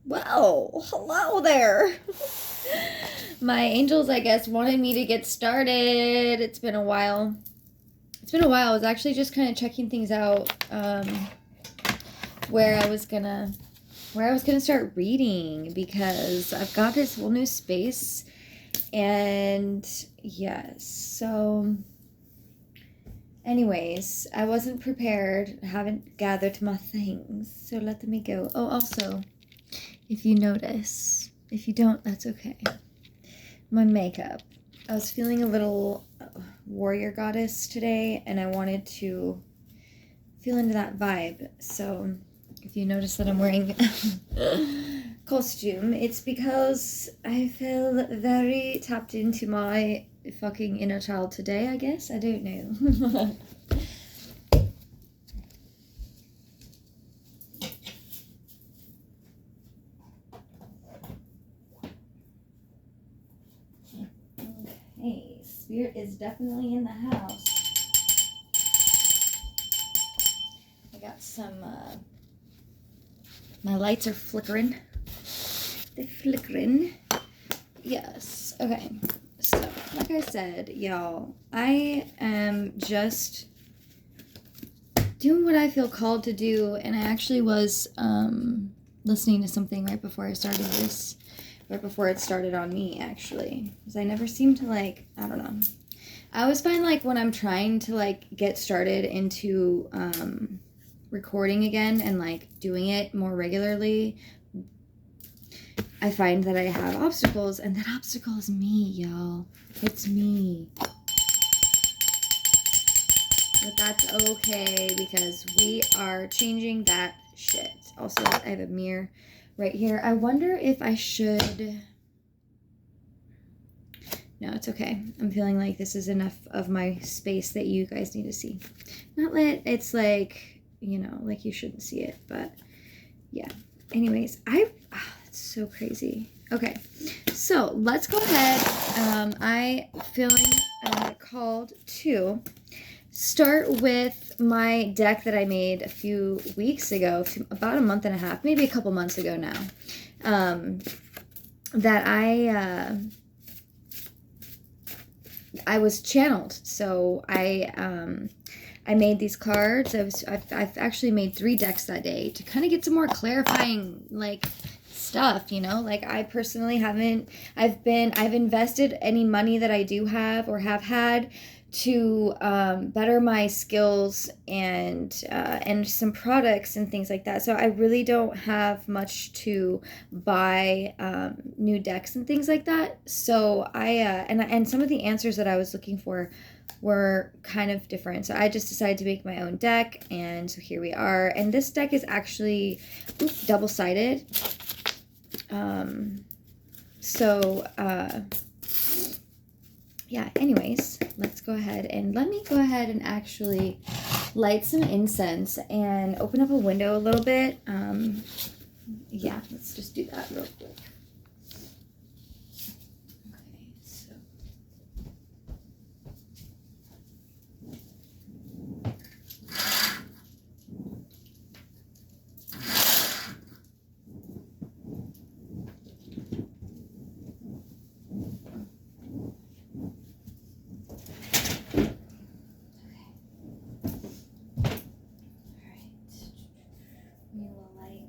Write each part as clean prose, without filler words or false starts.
Well, hello there. My angels, I guess, wanted me to get started. It's been a while. I was actually just kind of checking things out, where I was gonna start reading, because I've got this whole new space, and yes, so anyways, I wasn't prepared. I haven't gathered my things, so let me go. Oh, also, if you notice, if you don't, that's okay. My makeup. I was feeling a little warrior goddess today, and I wanted to feel into that vibe. So if you notice that I'm wearing costume, it's because I feel very tapped into my fucking inner child today, I guess. I don't know. Okay, spirit is definitely in the house. I got some, my lights are flickering. They're flickering. Yes, okay. So, like I said, y'all, I am just doing what I feel called to do, and I actually was listening to something right before I started this, right before it started on me, actually, because I never seem to, like, I don't know. I always find, like, when I'm trying to, like, get started into recording again and, like, doing it more regularly, I find that I have obstacles, and that obstacle is me, y'all. It's me. But that's okay, because we are changing that shit. Also, I have a mirror right here. I wonder if I should... No, it's okay. I'm feeling like this is enough of my space that you guys need to see. Not that it's like, you know, like you shouldn't see it, but yeah. Anyways, that's so crazy. Okay, so let's go ahead. I feeling called to start with my deck that I made a few weeks ago, about a month and a half, maybe a couple months ago now, that I was channeled. So I made these cards. I've actually made 3 decks that day to kind of get some more clarifying, like, stuff, you know. Like, I personally haven't, I've invested any money that I do have or have had to better my skills and some products and things like that. So I really don't have much to buy new decks and things like that. So and some of the answers that I was looking for were kind of different. So I just decided to make my own deck, and so here we are. And this deck is actually double-sided. Yeah, anyways, let's go ahead and let me go ahead and actually light some incense and open up a window a little bit. Yeah, let's just do that real quick. Okay, so.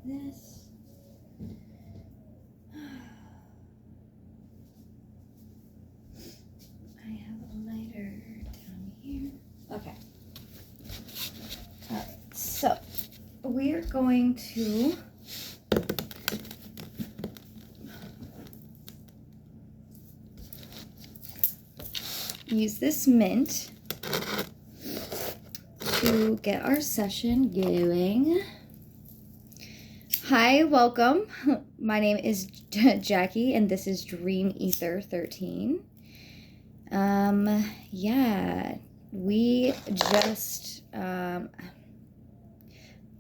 This. I have a lighter down here. Okay. Alright, so we're going to use this mint to get our session going. Hi, welcome. My name is Jackie, and this is Dream Ether 13. Yeah, we just,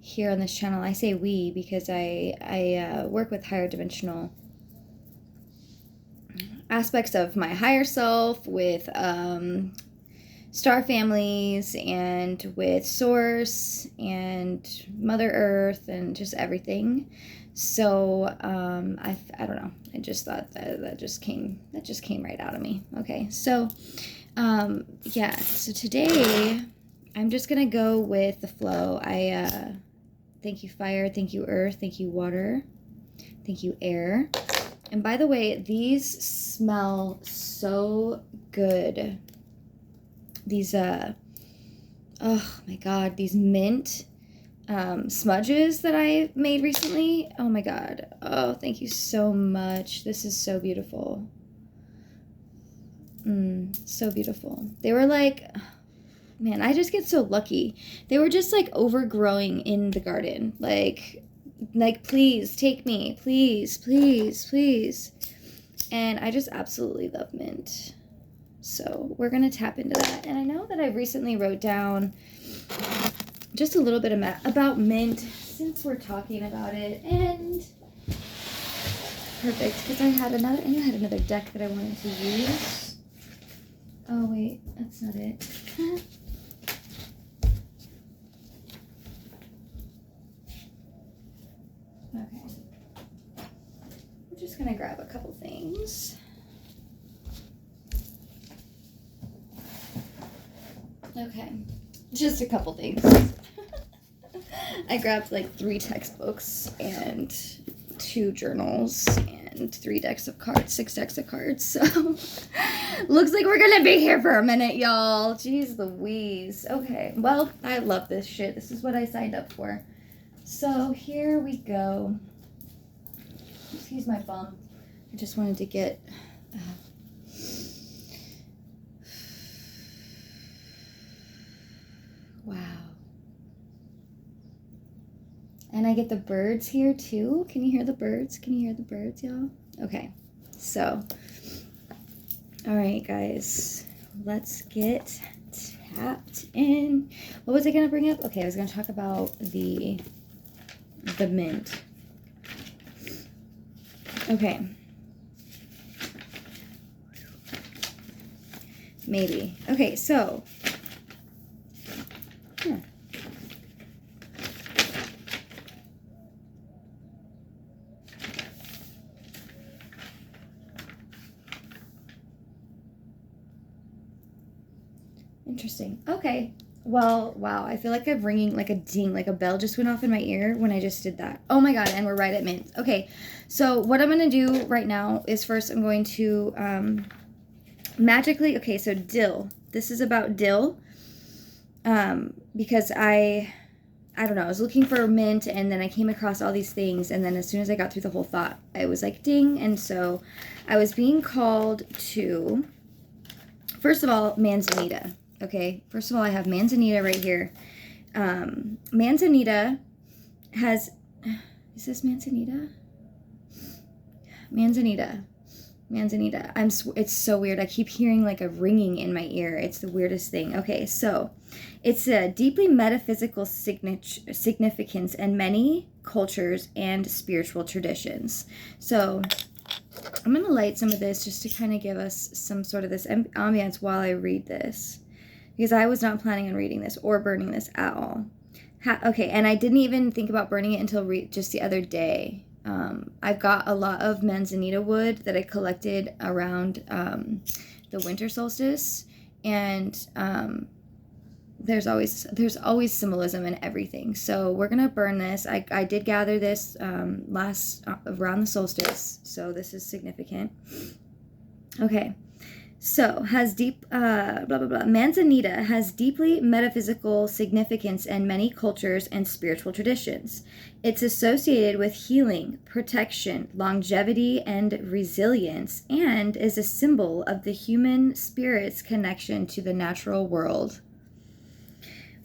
here on this channel, I say we because I work with higher dimensional aspects of my higher self, with star families, and with Source and Mother Earth, and just everything. So I don't know. I just thought that just came right out of me. Okay, so yeah. So today I'm just gonna go with the flow. I thank you fire, thank you earth, thank you water, thank you air. And by the way, these smell so good. These oh my god, these mint smudges that I made recently. Oh my god. Oh, thank you so much. This is so beautiful. So beautiful. They were like, man, I just get so lucky. They were just like overgrowing in the garden. Like please take me, please, please, please. And I just absolutely love mint. So we're gonna tap into that. And I know that I recently wrote down just a little bit about mint since we're talking about it. And perfect, because I knew I had another deck that I wanted to use. Oh wait, that's not it. Okay. We're just gonna grab a couple things. Okay, just a couple things. I grabbed like 3 textbooks and 2 journals and 3 decks of cards, 6 decks of cards. So looks like we're gonna be here for a minute, y'all. Jeez Louise. Okay, well, I love this shit. This is what I signed up for. So here we go. Excuse my bum. I just wanted to get wow. And I get the birds here too. Can you hear the birds? Can you hear the birds, y'all? Okay. So, all right, guys. Let's get tapped in. What was I going to bring up? Okay, I was going to talk about the mint. Okay. Maybe. Okay, so. Interesting. Okay. Well, wow. I feel like I'm ringing like a ding, like a bell just went off in my ear when I just did that. Oh my god, and we're right at mint. Okay. So what I'm going to do right now is first I'm going to magically, okay, so dill. This is about dill. Because I don't know, I was looking for mint and then I came across all these things, and then as soon as I got through the whole thought, I was like ding, and so I was being called to, first of all, manzanita. Okay, first of all, I have manzanita right here. Manzanita has, is this manzanita? Manzanita. It's so weird. I keep hearing like a ringing in my ear. It's the weirdest thing. Okay, so it's a deeply metaphysical significance in many cultures and spiritual traditions. So I'm going to light some of this just to kind of give us some sort of this ambience while I read this, because I was not planning on reading this or burning this at all. Okay, and I didn't even think about burning it until just the other day. I've got a lot of manzanita wood that I collected around the winter solstice, and there's always symbolism in everything. So we're gonna burn this. I did gather this around the solstice, so this is significant. Okay. So, Manzanita has deeply metaphysical significance in many cultures and spiritual traditions. It's associated with healing, protection, longevity, and resilience, and is a symbol of the human spirit's connection to the natural world.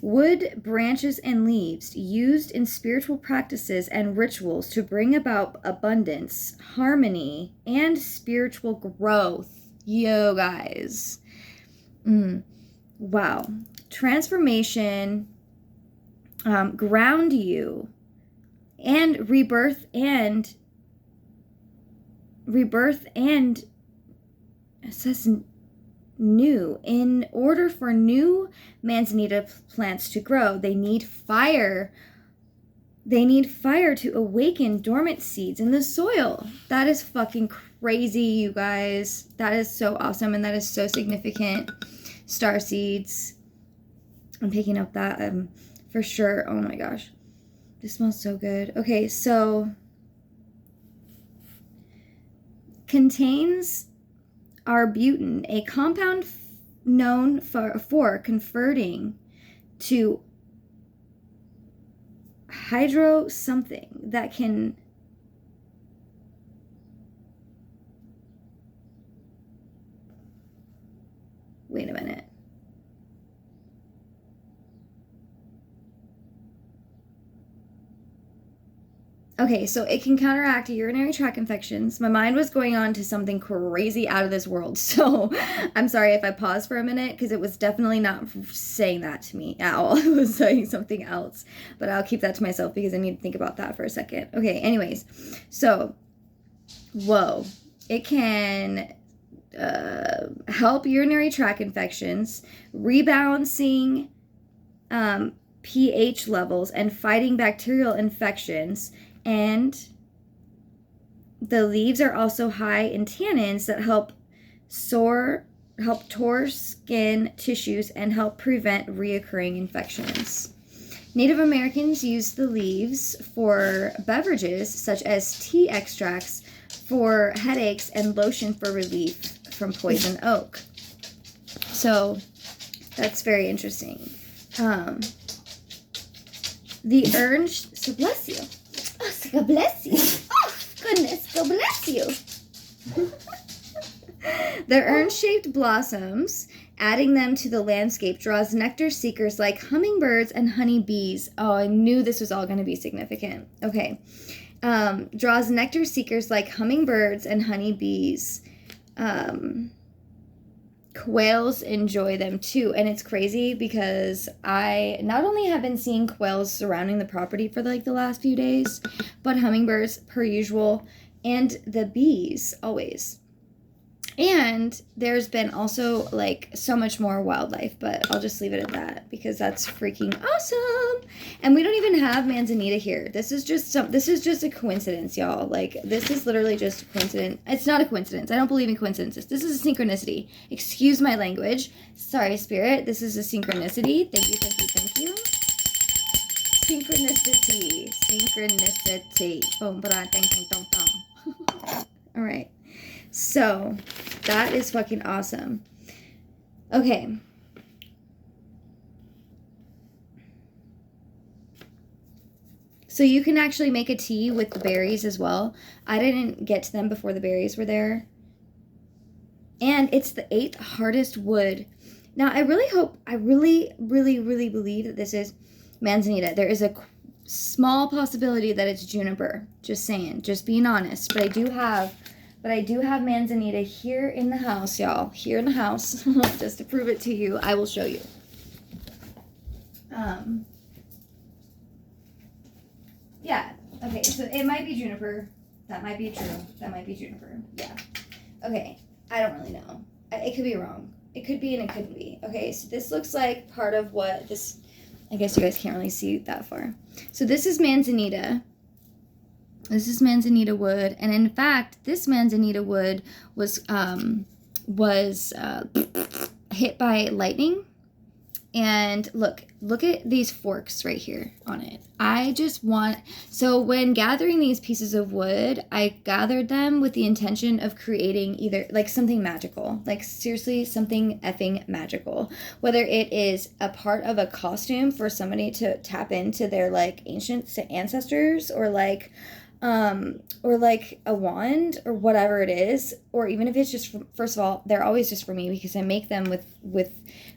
Wood, branches, and leaves used in spiritual practices and rituals to bring about abundance, harmony, and spiritual growth. Yo, guys. Wow. Transformation, ground you, and rebirth and it says new. In order for new manzanita plants to grow, they need fire They need fire to awaken dormant seeds in the soil. That is fucking crazy, you guys. That is so awesome, and that is so significant. Star seeds. I'm picking up that for sure. Oh my gosh. This smells so good. Okay, so contains arbutin, a compound known for converting to hydro something that can wait a minute. Okay, so it can counteract urinary tract infections. My mind was going on to something crazy out of this world. So I'm sorry if I paused for a minute because it was definitely not saying that to me at all. It was saying something else. But I'll keep that to myself because I need to think about that for a second. Okay, anyways. So, whoa. It can help urinary tract infections, rebalancing pH levels, and fighting bacterial infections. And the leaves are also high in tannins that help tore skin tissues and help prevent reoccurring infections. Native Americans used the leaves for beverages such as tea extracts for headaches and lotion for relief from poison oak. So that's very interesting. The orange, so bless you. Oh, God bless you. Oh, goodness, God bless you. The urn-shaped blossoms, adding them to the landscape, draws nectar seekers like hummingbirds and honeybees. Oh, I knew this was all going to be significant. Okay. Draws nectar seekers like hummingbirds and honeybees. Quails enjoy them too, and it's crazy because I not only have been seeing quails surrounding the property for like the last few days, but hummingbirds per usual, and the bees always. And there's been also like so much more wildlife, but I'll just leave it at that because that's freaking awesome. And we don't even have manzanita here. This is just a coincidence, y'all. Like this is literally just a coincidence. It's not a coincidence. I don't believe in coincidences. This is a synchronicity. Excuse my language. Sorry, spirit. This is a synchronicity. Thank you, thank you, thank you. Synchronicity. Synchronicity. Boom, ba-da, ding, ding, dong, dong. All right. So, that is fucking awesome. Okay. So you can actually make a tea with the berries as well. I didn't get to them before the berries were there. And it's the 8th hardest wood. Now, I really believe that this is manzanita. There is a small possibility that it's juniper. Just saying. Just being honest. But I do have manzanita here in the house, y'all. Here in the house. Just to prove it to you, I will show you. Yeah. Okay, so it might be juniper. That might be true. That might be juniper. Yeah. Okay. I don't really know. It could be wrong. It could be and it couldn't be. Okay, so this looks like part of what this... I guess you guys can't really see that far. So this is manzanita. This is manzanita wood, and in fact, this manzanita wood was hit by lightning. And look at these forks right here on it. So when gathering these pieces of wood, I gathered them with the intention of creating either like something magical, like seriously something effing magical. Whether it is a part of a costume for somebody to tap into their like ancient ancestors, or like a wand or whatever it is, or even if it's just first of all, they're always just for me because I make them with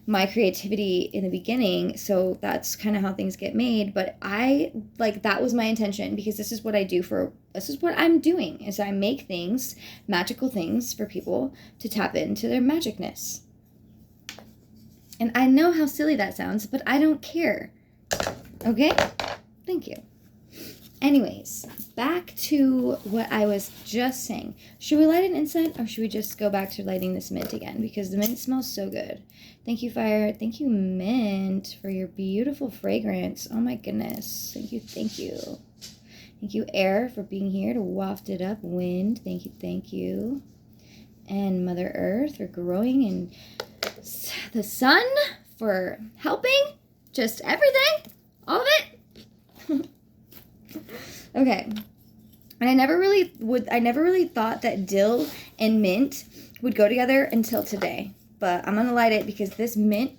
my creativity in the beginning, so that's kind of how things get made. But that was my intention because this is what I'm doing is I make things, magical things for people to tap into their magicness. And I know how silly that sounds, but I don't care. Okay? Thank you. Anyways, back to what I was just saying. Should we light an incense or should we just go back to lighting this mint again? Because the mint smells so good. Thank you, fire. Thank you, mint, for your beautiful fragrance. Oh my goodness. Thank you, thank you. Thank you, air, for being here to waft it up. Wind, thank you, thank you. And Mother Earth for growing, and the sun for helping. Just everything. All of it. Okay. And I never really thought that dill and mint would go together until today. But I'm going to light it because this mint,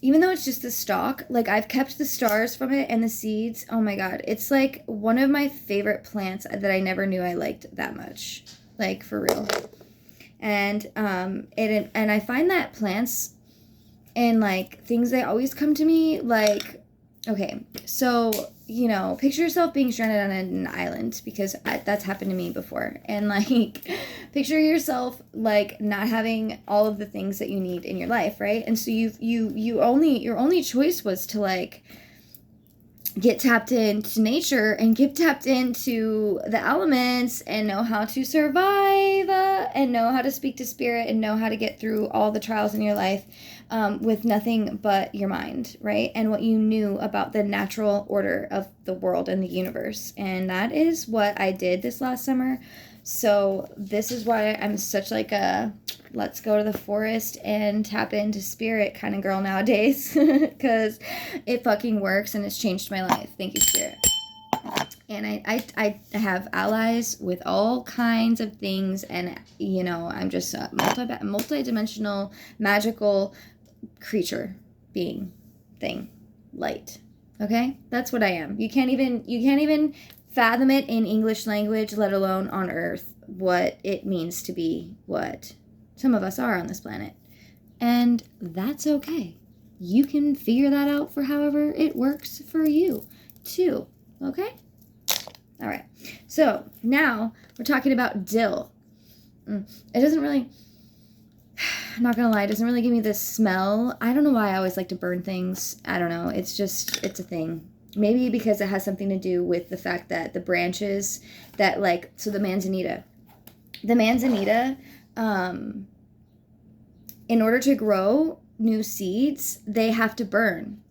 even though it's just the stalk, like I've kept the stars from it and the seeds. Oh my God. It's like one of my favorite plants that I never knew I liked that much. Like for real. And I find that plants and like things, they always come to me like, okay, so, you know, picture yourself being stranded on an island, because that's happened to me before. And like, picture yourself like not having all of the things that you need in your life, right? And so your only choice was to like get tapped into nature and get tapped into the elements and know how to survive and know how to speak to spirit and know how to get through all the trials in your life with nothing but your mind, right? And what you knew about the natural order of the world and the universe. And that is what I did this last summer. So this is why I'm such like a let's go to the forest and tap into spirit kind of girl nowadays, because it fucking works and it's changed my life. Thank you, spirit. And I have allies with all kinds of things, and you know, I'm just a multi-dimensional magical creature, being, thing, light. Okay, that's what I am. You can't even fathom it in English language, let alone on Earth, what it means to be what some of us are on this planet. And that's okay. You can figure that out for however it works for you, too. Okay? All right. So now we're talking about dill. It doesn't really, I'm not going to lie, it doesn't really give me this smell. I don't know why I always like to burn things. I don't know. It's a thing. Maybe because it has something to do with the fact that the branches that like, so the manzanita, in order to grow new seeds, they have to burn.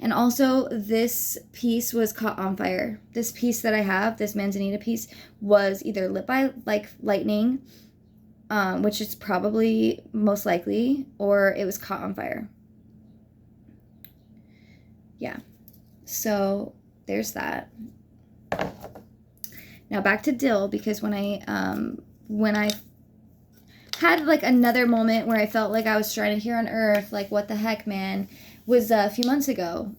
And also this piece was caught on fire. This piece that I have, this manzanita piece, was either lit by like lightning, which is probably most likely, or it was caught on fire. Yeah, so there's that. Now back to dill, because when I had like another moment where I felt like I was stranded here on Earth, like what the heck, man, was a few months ago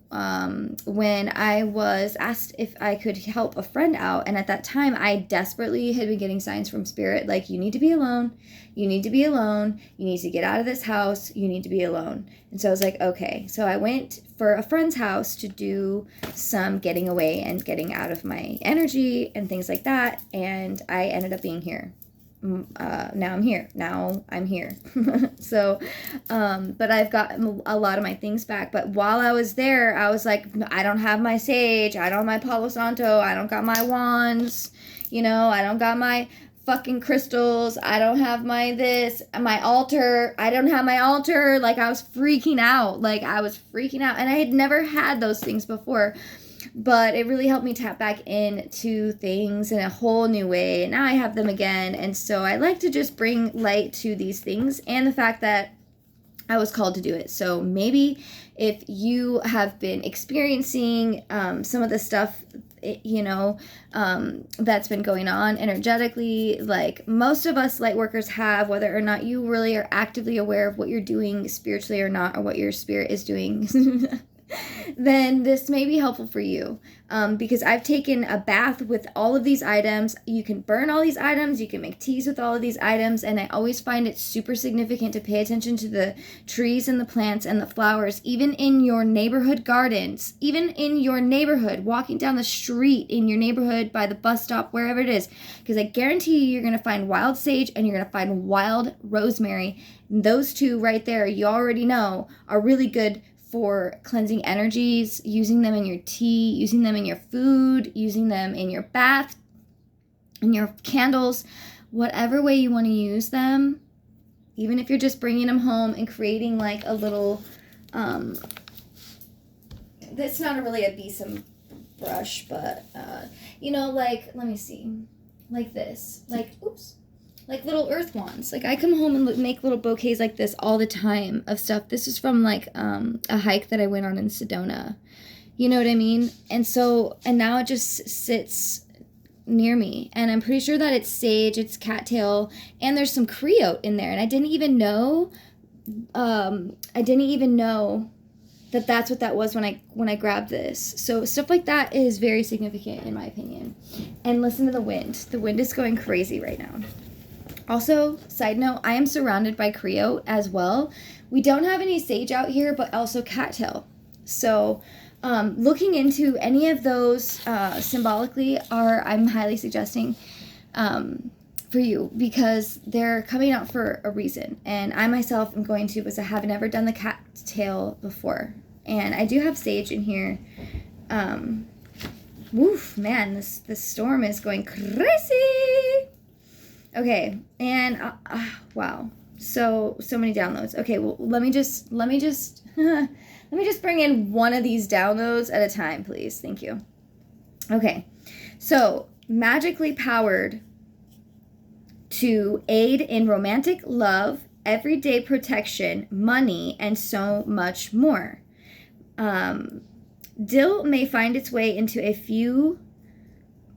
when I was asked if I could help a friend out. And at that time, I desperately had been getting signs from spirit, like, you need to be alone. You need to be alone. You need to get out of this house. You need to be alone. And so I was like, okay. So I went for a friend's house to do some getting away and getting out of my energy and things like that. And I ended up being here. Now I'm here. So, but I've got a lot of my things back. But while I was there, I was like, I don't have my sage. I don't have my Palo Santo. I don't got my wands. You know, I don't got my fucking crystals. I don't have my altar. I don't have my altar. Like, I was freaking out. And I had never had those things before. But it really helped me tap back into things in a whole new way. And now I have them again. And so I like to just bring light to these things and the fact that I was called to do it. So maybe if you have been experiencing some of the stuff, that's been going on energetically, like most of us light workers have, whether or not you really are actively aware of what you're doing spiritually or not, or what your spirit is doing, then this may be helpful for you. Because I've taken a bath with all of these items. You can burn all these items. You can make teas with all of these items. And I always find it super significant to pay attention to the trees and the plants and the flowers, even in your neighborhood gardens, even in your neighborhood, walking down the street in your neighborhood, by the bus stop, wherever it is. Because I guarantee you're going to find wild sage and you're going to find wild rosemary. And those two right there, you already know, are really good for cleansing energies, using them in your tea, using them in your food, using them in your bath, in your candles, whatever way you want to use them. Even if you're just bringing them home and creating like a little, that's not really a besom brush, but, you know, like, let me see, like this, like, oops, like little earth wands. Like I come home and make little bouquets like this all the time of stuff. This is from like a hike that I went on in Sedona. You know what I mean? And so, and now it just sits near me, and I'm pretty sure that it's sage, it's cattail, and there's some creote in there, and I didn't even know that that's what that was when I grabbed this. So stuff like that is very significant in my opinion. And listen to the wind. The wind is going crazy right now. Also, side note, I am surrounded by creote as well. We don't have any sage out here, but also cattail. So looking into any of those symbolically I'm highly suggesting for you, because they're coming out for a reason. And I myself am going to, because I have never done the cattail before. And I do have sage in here. Woof, man, this storm is going crazy. Okay, and wow, so many downloads. Okay, well, let me just let me just bring in one of these downloads at a time, please. Thank you. Okay, so magically powered to aid in romantic love, everyday protection, money, and so much more. Dill may find its way into a few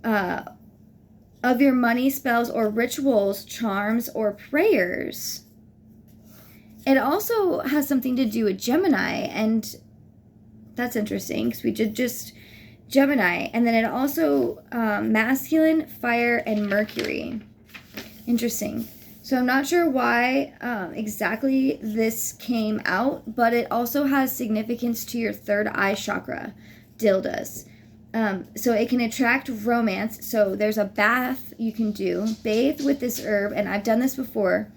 of your money spells or rituals, charms, or prayers. It also has something to do with Gemini, and that's interesting because we did just Gemini. And then it also masculine, fire, and Mercury. Interesting. So I'm not sure why exactly this came out, but it also has significance to your third eye chakra, Dill does. So it can attract romance. So there's a bath you can do. Bathe with this herb, and I've done this before.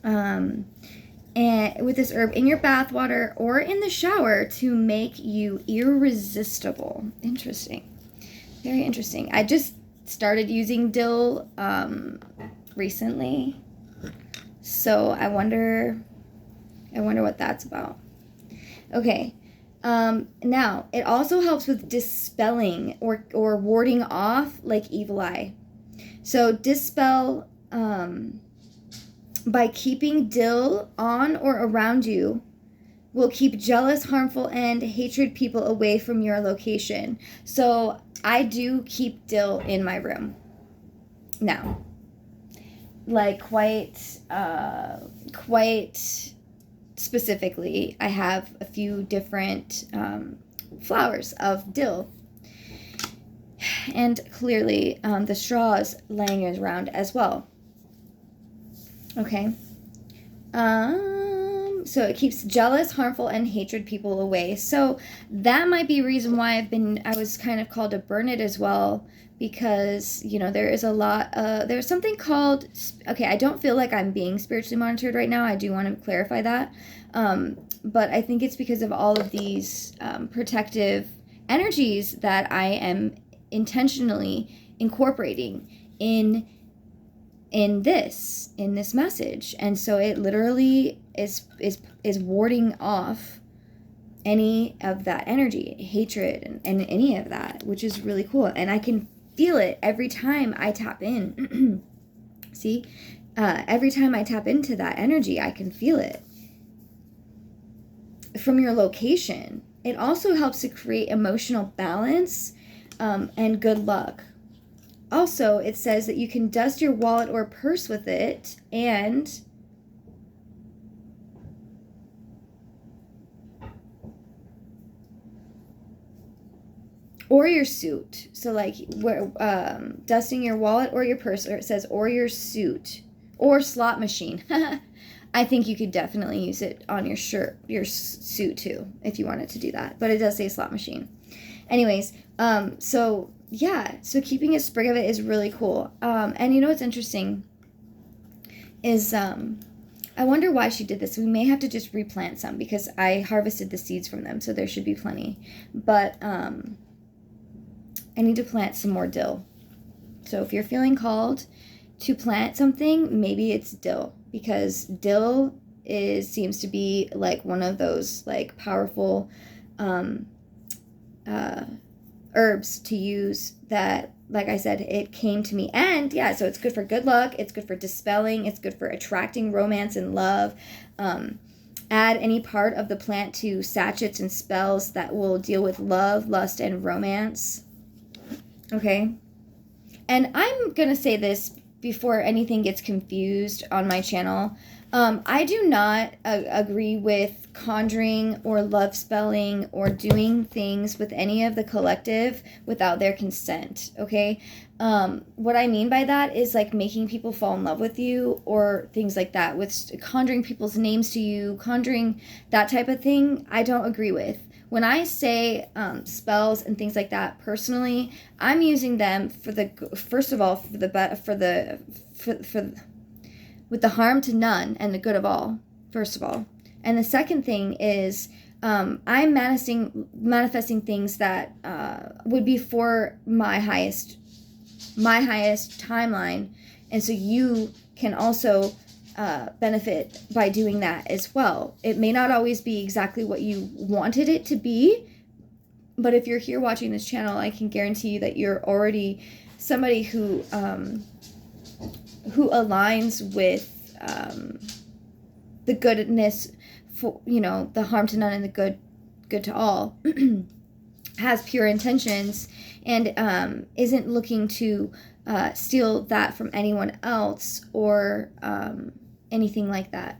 And with this herb in your bath water or in the shower to make you irresistible. Interesting. Very interesting. I just started using dill recently. So I wonder what that's about. Okay. Now, it also helps with dispelling or warding off like evil eye. So dispel by keeping dill on or around you will keep jealous, harmful, and hatred people away from your location. So I do keep dill in my room now. Like quite specifically, I have a few different flowers of dill, and clearly the straw is laying around as well. Okay. So it keeps jealous, harmful, and hatred people away. So that might be a reason why I was kind of called to burn it as well, because, you know, there is a lot, there's something called, okay, I don't feel like I'm being spiritually monitored right now. I do want to clarify that. But I think it's because of all of these protective energies that I am intentionally incorporating in this message. And so it literally is warding off any of that energy, hatred, and any of that, which is really cool. And I can feel it every time I tap in. See, every time I tap into that energy, I can feel it from your location. It also helps to create emotional balance and good luck. Also, it says that you can dust your wallet or purse with it, and or your suit. So like where dusting your wallet or your purse, or it says or your suit or slot machine. I think you could definitely use it on your shirt, your suit too, if you wanted to do that. But it does say slot machine. Anyways, so yeah, so keeping a sprig of it is really cool. And you know what's interesting is I wonder why she did this. We may have to just replant some because I harvested the seeds from them, so there should be plenty. But I need to plant some more dill. So if you're feeling called to plant something, maybe it's dill, because dill seems to be like one of those like powerful herbs to use that, like I said, it came to me. And yeah, so it's good for good luck, it's good for dispelling, it's good for attracting romance and love. Add any part of the plant to sachets and spells that will deal with love, lust, and romance. Okay? And I'm gonna say this before anything gets confused on my channel. I do not agree with conjuring or love spelling or doing things with any of the collective without their consent, okay? What I mean by that is like making people fall in love with you or things like that, with conjuring people's names to you, conjuring that type of thing, I don't agree with. When I say spells and things like that, personally, I'm using them for the, first of all, with the harm to none and the good of all, first of all. And the second thing is I'm manifesting things that would be for my highest timeline. And so you can also benefit by doing that as well. It may not always be exactly what you wanted it to be, but if you're here watching this channel, I can guarantee you that you're already somebody who aligns with the goodness, for the harm to none and the good to all, has pure intentions, and isn't looking to steal that from anyone else or anything like that.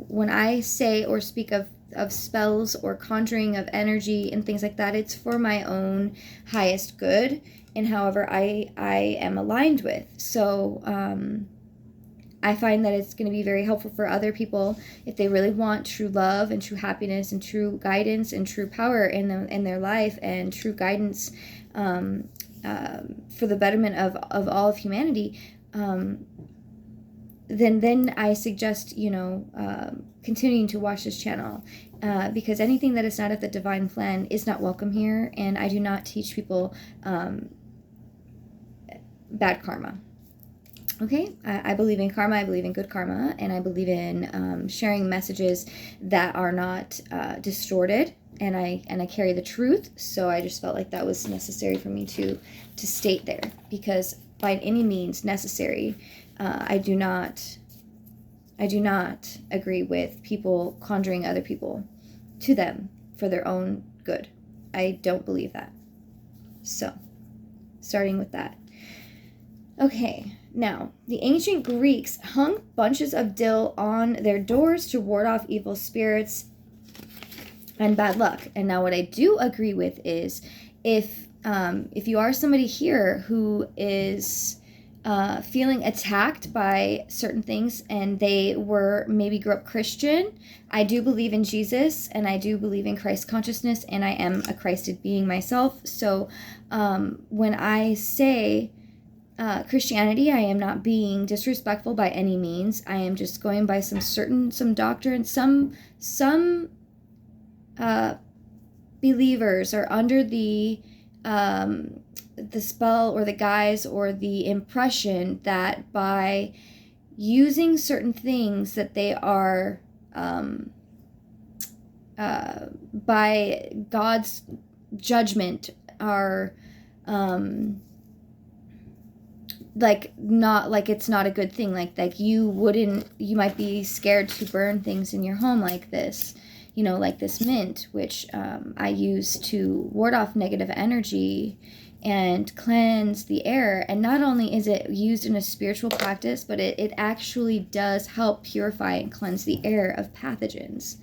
When I say or speak of spells or conjuring of energy and things like that, it's for my own highest good and however I am aligned with. So I find that it's going to be very helpful for other people if they really want true love and true happiness and true guidance and true power in their life and true guidance for the betterment of all of humanity. Then I suggest continuing to watch this channel, because anything that is not of the divine plan is not welcome here, and I do not teach people bad karma. Okay, I believe in karma, I believe in good karma, and I believe in sharing messages that are not distorted, and I carry the truth. So I just felt like that was necessary for me to state there, because by any means necessary, I do not agree with people conjuring other people to them for their own good. I don't believe that. So, starting with that. Okay, now, the ancient Greeks hung bunches of dill on their doors to ward off evil spirits and bad luck. And now what I do agree with is if you are somebody here who is feeling attacked by certain things and they maybe grew up Christian, I do believe in Jesus and I do believe in Christ consciousness, and I am a Christed being myself. So when I say Christianity, I am not being disrespectful by any means. I am just going by some doctrine. Some believers are under the spell or the guise or the impression that by using certain things that they are by God's judgment are it's not a good thing, like you might be scared to burn things in your home like this, like this mint, which I use to ward off negative energy and cleanse the air. And not only is it used in a spiritual practice, but it actually does help purify and cleanse the air of pathogens.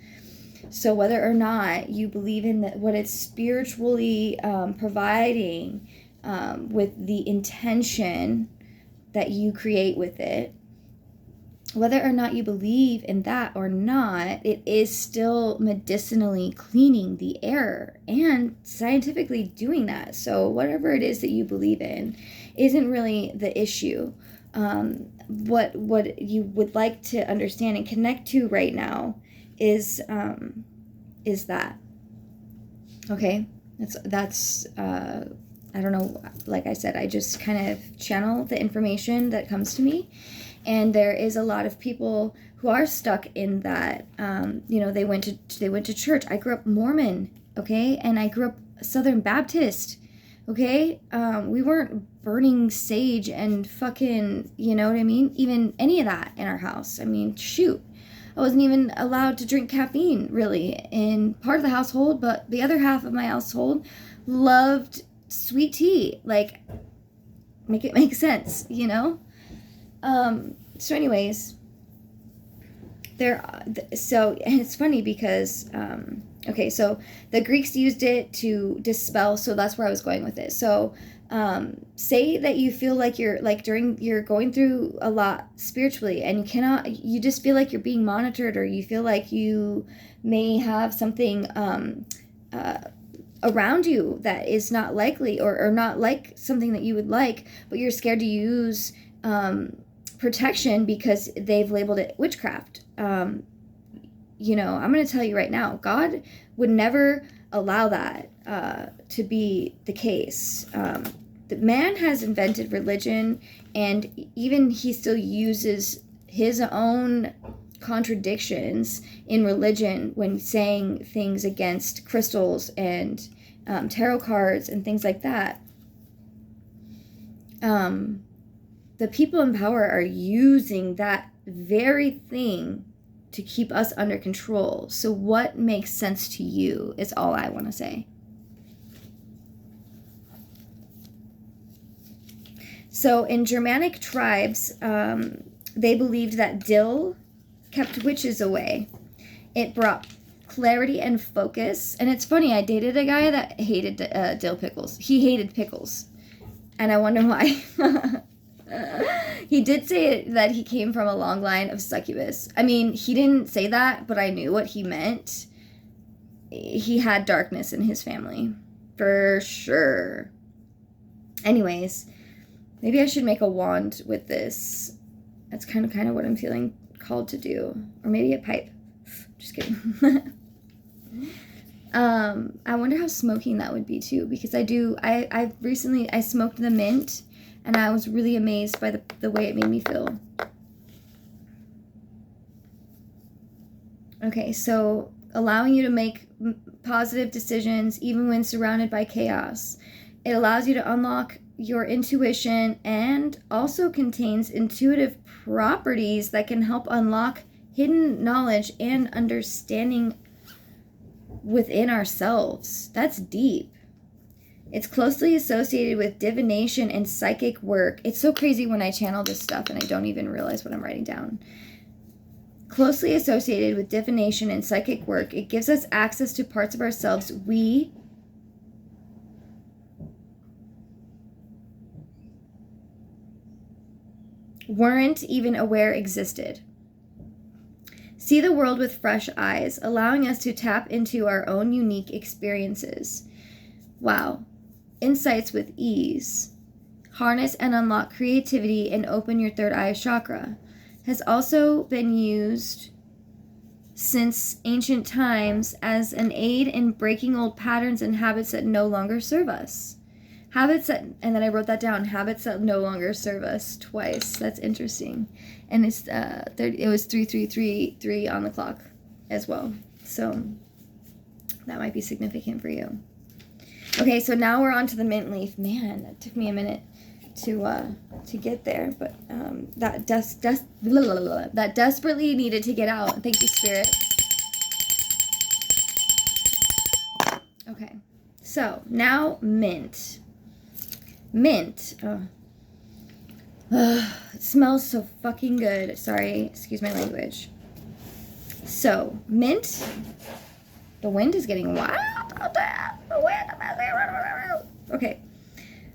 So whether or not you believe in what it's spiritually providing with the intention that you create with it, whether or not you believe in that or not, it is still medicinally cleaning the air and scientifically doing that. So whatever it is that you believe in isn't really the issue. what you would like to understand and connect to right now is that. Okay? That's I don't know, like I said, I just kind of channel the information that comes to me. And there is a lot of people who are stuck in that. They went to church. I grew up Mormon, okay, and I grew up Southern Baptist, okay. We weren't burning sage and fucking, you know what I mean? Even any of that in our house. I mean, shoot, I wasn't even allowed to drink caffeine really in part of the household, but the other half of my household loved sweet tea. Like, make it make sense, you know. So anyways, and it's funny because, okay, so the Greeks used it to dispel, so that's where I was going with it. So, say that you feel like you're going through a lot spiritually and you just feel like you're being monitored, or you feel like you may have something, around you that is not likely or not like something that you would like, but you're scared to use, protection because they've labeled it witchcraft. I'm going to tell you right now, God would never allow that to be the case. The man has invented religion, and even he still uses his own contradictions in religion when saying things against crystals and tarot cards and things like that. The people in power are using that very thing to keep us under control. So what makes sense to you is all I want to say. So in Germanic tribes, they believed that dill kept witches away. It brought clarity and focus. And it's funny, I dated a guy that hated dill pickles. He hated pickles. And I wonder why. He did say that he came from a long line of succubus. I mean, he didn't say that, but I knew what he meant. He had darkness in his family. For sure. Anyways, maybe I should make a wand with this. That's kind of what I'm feeling called to do. Or maybe a pipe. Just kidding. I wonder how smoking that would be too, because I recently smoked the mint, and I was really amazed by the way it made me feel. Okay, so allowing you to make positive decisions even when surrounded by chaos. It allows you to unlock your intuition, and also contains intuitive properties that can help unlock hidden knowledge and understanding within ourselves. That's deep. It's closely associated with divination and psychic work. It's so crazy when I channel this stuff and I don't even realize what I'm writing down. Closely associated with divination and psychic work, it gives us access to parts of ourselves we weren't even aware existed. See the world with fresh eyes, allowing us to tap into our own unique experiences. Wow. Insights with ease. Harness and unlock creativity and open your third eye chakra. Has also been used since ancient times as an aid in breaking old patterns and habits that no longer serve us. And then I wrote that down, habits that no longer serve us, twice. That's interesting. And it was 3333 on the clock as well. So that might be significant for you. Okay, so now we're on to the mint leaf. Man, that took me a minute to get there, but that desperately needed to get out. Thank you, Spirit. Okay, so now mint. Mint. It smells so fucking good. Sorry, excuse my language. So, mint. The wind is getting wild out there. The wind. Okay.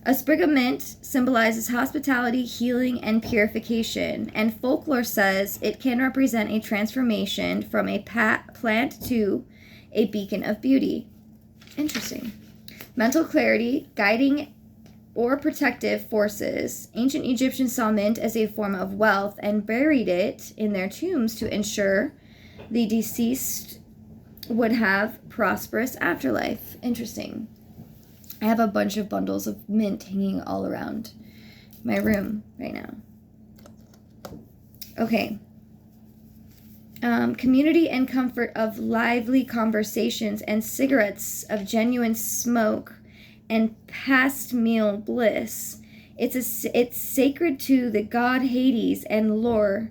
A sprig of mint symbolizes hospitality, healing, and purification. And folklore says it can represent a transformation from a plant to a beacon of beauty. Interesting. Mental clarity, guiding or protective forces. Ancient Egyptians saw mint as a form of wealth and buried it in their tombs to ensure the deceased would have prosperous afterlife. Interesting. I have a bunch of bundles of mint hanging all around my room right now. Okay. Community and comfort of lively conversations and cigarettes of genuine smoke and past meal bliss. It's sacred to the god Hades and lore.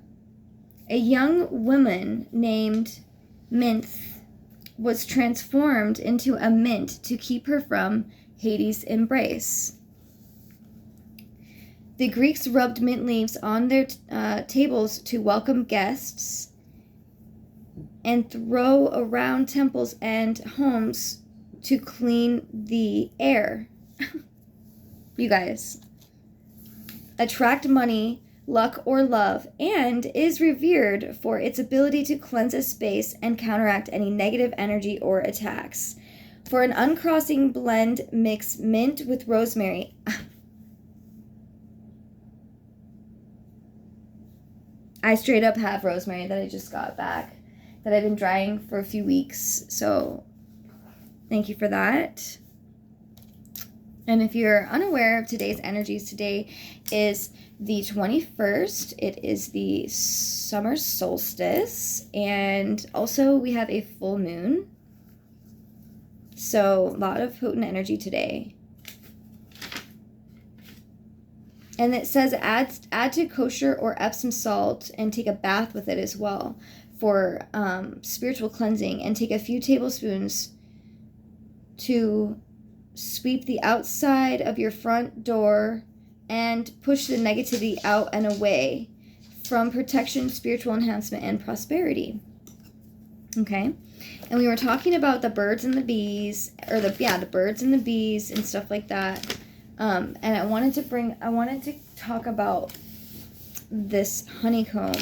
A young woman named Minth was transformed into a mint to keep her from Hades' embrace. The Greeks rubbed mint leaves on their tables to welcome guests and throw around temples and homes to clean the air. You guys. Attract money, luck, or love, and is revered for its ability to cleanse a space and counteract any negative energy or attacks. For an uncrossing blend, mix mint with rosemary. I straight up have rosemary that I just got back, that I've been drying for a few weeks, so thank you for that. And if you're unaware of today's energies, today is the 21st. It is the summer solstice, and also we have a full moon. So a lot of potent energy today. And it says add to kosher or Epsom salt and take a bath with it as well for spiritual cleansing, and take a few tablespoons to sweep the outside of your front door and push the negativity out and away from protection, spiritual enhancement, and prosperity. Okay? And we were talking about the birds and the bees, or the birds and the bees and stuff like that. And I wanted to talk about this honeycomb.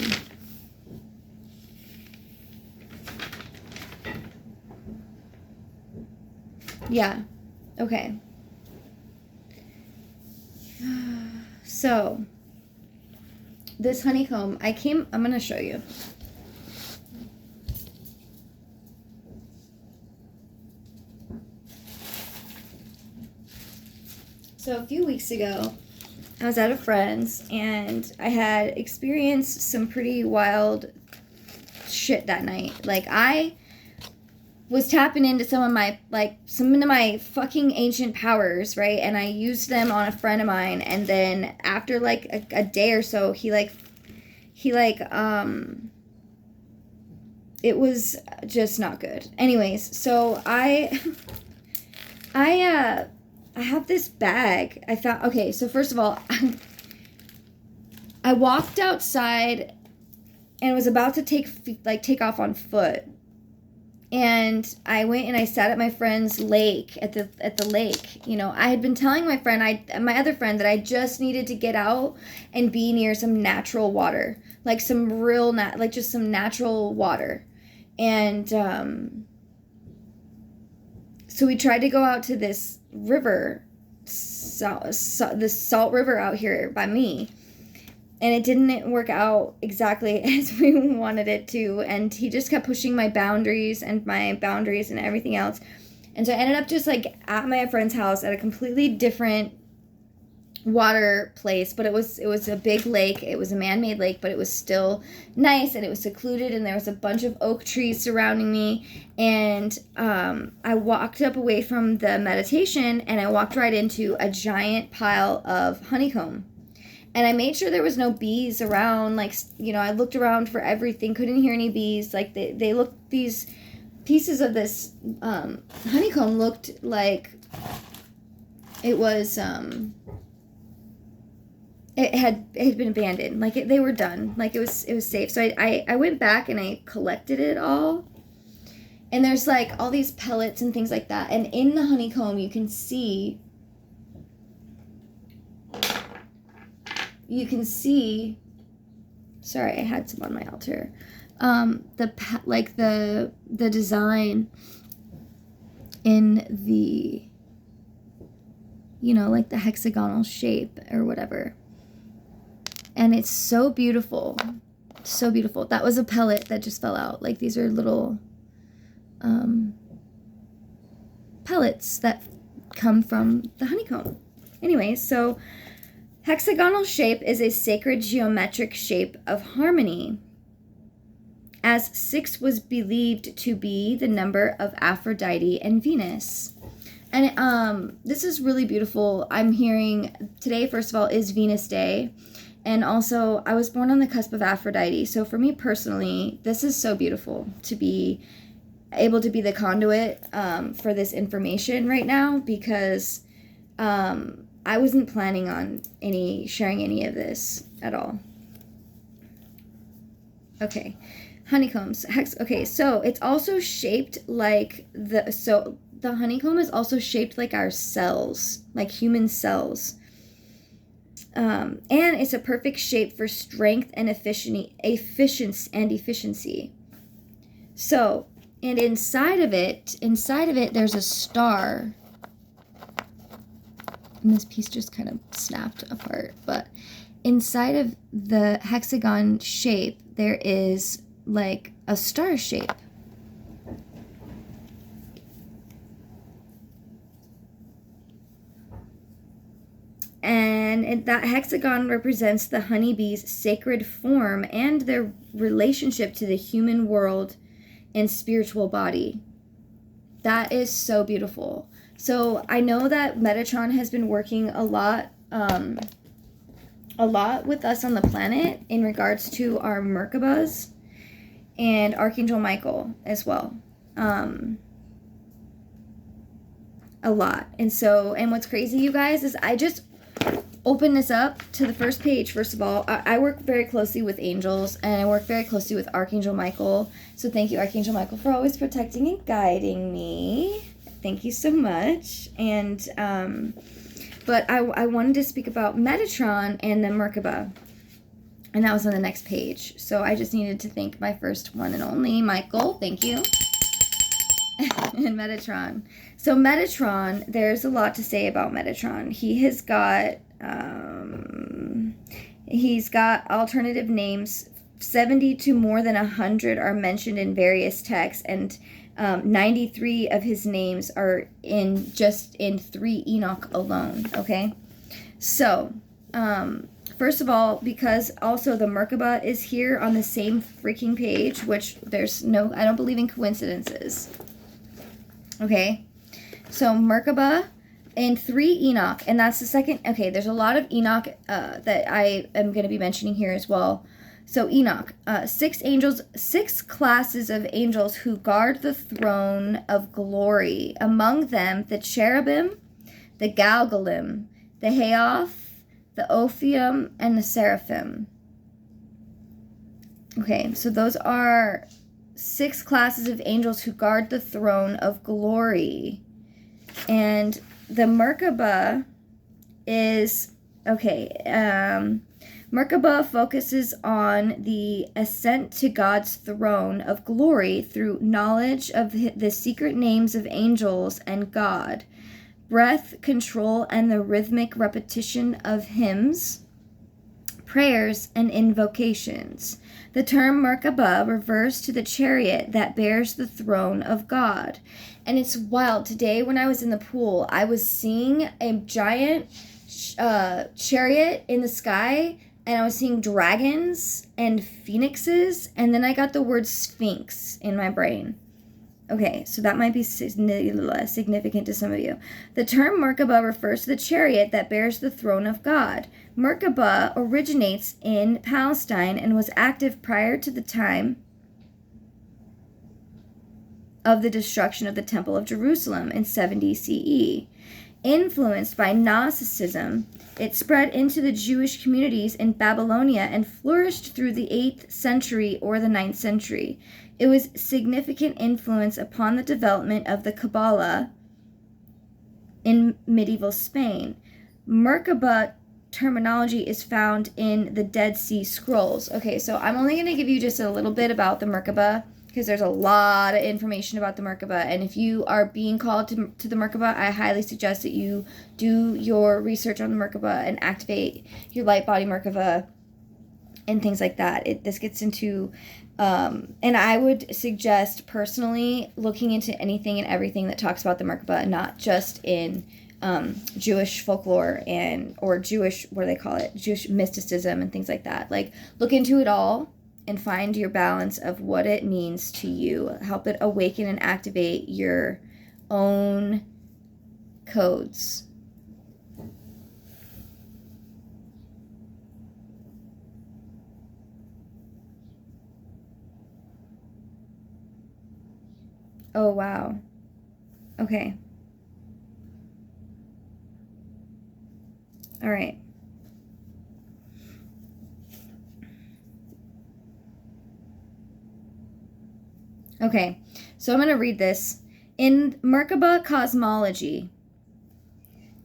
Yeah. Okay. So, this honeycomb, I'm going to show you. So a few weeks ago, I was at a friend's, and I had experienced some pretty wild shit that night. Like, I was tapping into some of my fucking ancient powers, right? And I used them on a friend of mine, and then after like a day or so, it was just not good. Anyways, so I have this bag I found. Okay, so first of all, I walked outside and was about to take off on foot. And I went and I sat at my friend's lake, at the lake. You know, I had been telling my other friend that I just needed to get out and be near some natural water, like some real just some natural water. And so we tried to go out to this river, this salt river out here by me. And it didn't work out exactly as we wanted it to. And he just kept pushing my boundaries and everything else. And so I ended up just like at my friend's house at a completely different water place. But it was a big lake. It was a man-made lake, but it was still nice, and it was secluded, and there was a bunch of oak trees surrounding me. And I walked up away from the meditation, and I walked right into a giant pile of honeycomb. And I made sure there was no bees around. Like, you know, I looked around for everything. Couldn't hear any bees. Like, they looked, these pieces of this honeycomb looked like it was, it had been abandoned. Like, they were done. Like, it was safe. So I went back and I collected it all. And there's, like, all these pellets and things like that. And in the honeycomb, you can see... sorry, I had some on my altar. The design in the you know, like the hexagonal shape or whatever. And it's so beautiful. So beautiful. That was a pellet that just fell out. Like these are little pellets that come from the honeycomb. Anyway, so hexagonal shape is a sacred geometric shape of harmony, as 6 was believed to be the number of Aphrodite and Venus. And this is really beautiful. I'm hearing today, first of all, is Venus Day. And also, I was born on the cusp of Aphrodite. So for me personally, this is so beautiful to be able to be the conduit for this information right now, because I wasn't planning on sharing any of this at all. Okay, honeycombs. Okay, so it's also shaped like the honeycomb is also shaped like our cells, like human cells. And it's a perfect shape for strength and efficiency. So, and inside of it, there's a star. And this piece just kind of snapped apart. But inside of the hexagon shape, there is like a star shape. And that hexagon represents the honeybee's sacred form and their relationship to the human world and spiritual body. That is so beautiful. So I know that Metatron has been working a lot with us on the planet in regards to our Merkabahs and Archangel Michael as well. A lot. And what's crazy, you guys, is I just open this up to the first page. First of all, I work very closely with angels, and I work very closely with Archangel Michael. So thank you, Archangel Michael, for always protecting and guiding me. Thank you so much. And but I wanted to speak about Metatron and the Merkabah, and that was on the next page. So I just needed to thank my first one and only, Michael. Thank you. And Metatron. So Metatron, there's a lot to say about Metatron. He's got alternative names. 70 to more than 100 are mentioned in various texts, and 93 of his names are in 3 Enoch alone. Okay, so first of all, because also the Merkabah is here on the same freaking page, which I don't believe in coincidences. Okay, so Merkabah in 3 Enoch, and that's the second. Okay, there's a lot of Enoch that I am going to be mentioning here as well. So Enoch, 6 angels, 6 classes of angels who guard the throne of glory. Among them, the cherubim, the galgalim, the haoth, the ophium, and the seraphim. Okay, so those are 6 classes of angels who guard the throne of glory. And the Merkabah is, Merkabah focuses on the ascent to God's throne of glory through knowledge of the secret names of angels and God, breath control, and the rhythmic repetition of hymns, prayers, and invocations. The term Merkabah refers to the chariot that bears the throne of God. And it's wild. Today when I was in the pool, I was seeing a giant chariot in the sky, and I was seeing dragons and phoenixes, and then I got the word sphinx in my brain. Okay, so that might be significant to some of you. The term Merkabah refers to the chariot that bears the throne of God. Merkabah originates in Palestine and was active prior to the time of the destruction of the Temple of Jerusalem in 70 CE. Influenced by Gnosticism, it spread into the Jewish communities in Babylonia and flourished through the 8th century or the 9th century. It was significant influence upon the development of the Kabbalah in medieval Spain. Merkabah terminology is found in the Dead Sea Scrolls. Okay, so I'm only going to give you just a little bit about the Merkabah. because there's a lot of information about the Merkaba. And if you are being called to the Merkaba, I highly suggest that you do your research on the Merkaba and activate your light body Merkaba and things like that. This gets into, and I would suggest personally looking into anything and everything that talks about the Merkaba, not just in Jewish folklore or Jewish, what do they call it? Jewish mysticism and things like that. Like, look into it all and find your balance of what it means to you. Help it awaken and activate your own codes. Oh, wow. Okay. All right. Okay, so I'm going to read this. In Merkaba cosmology,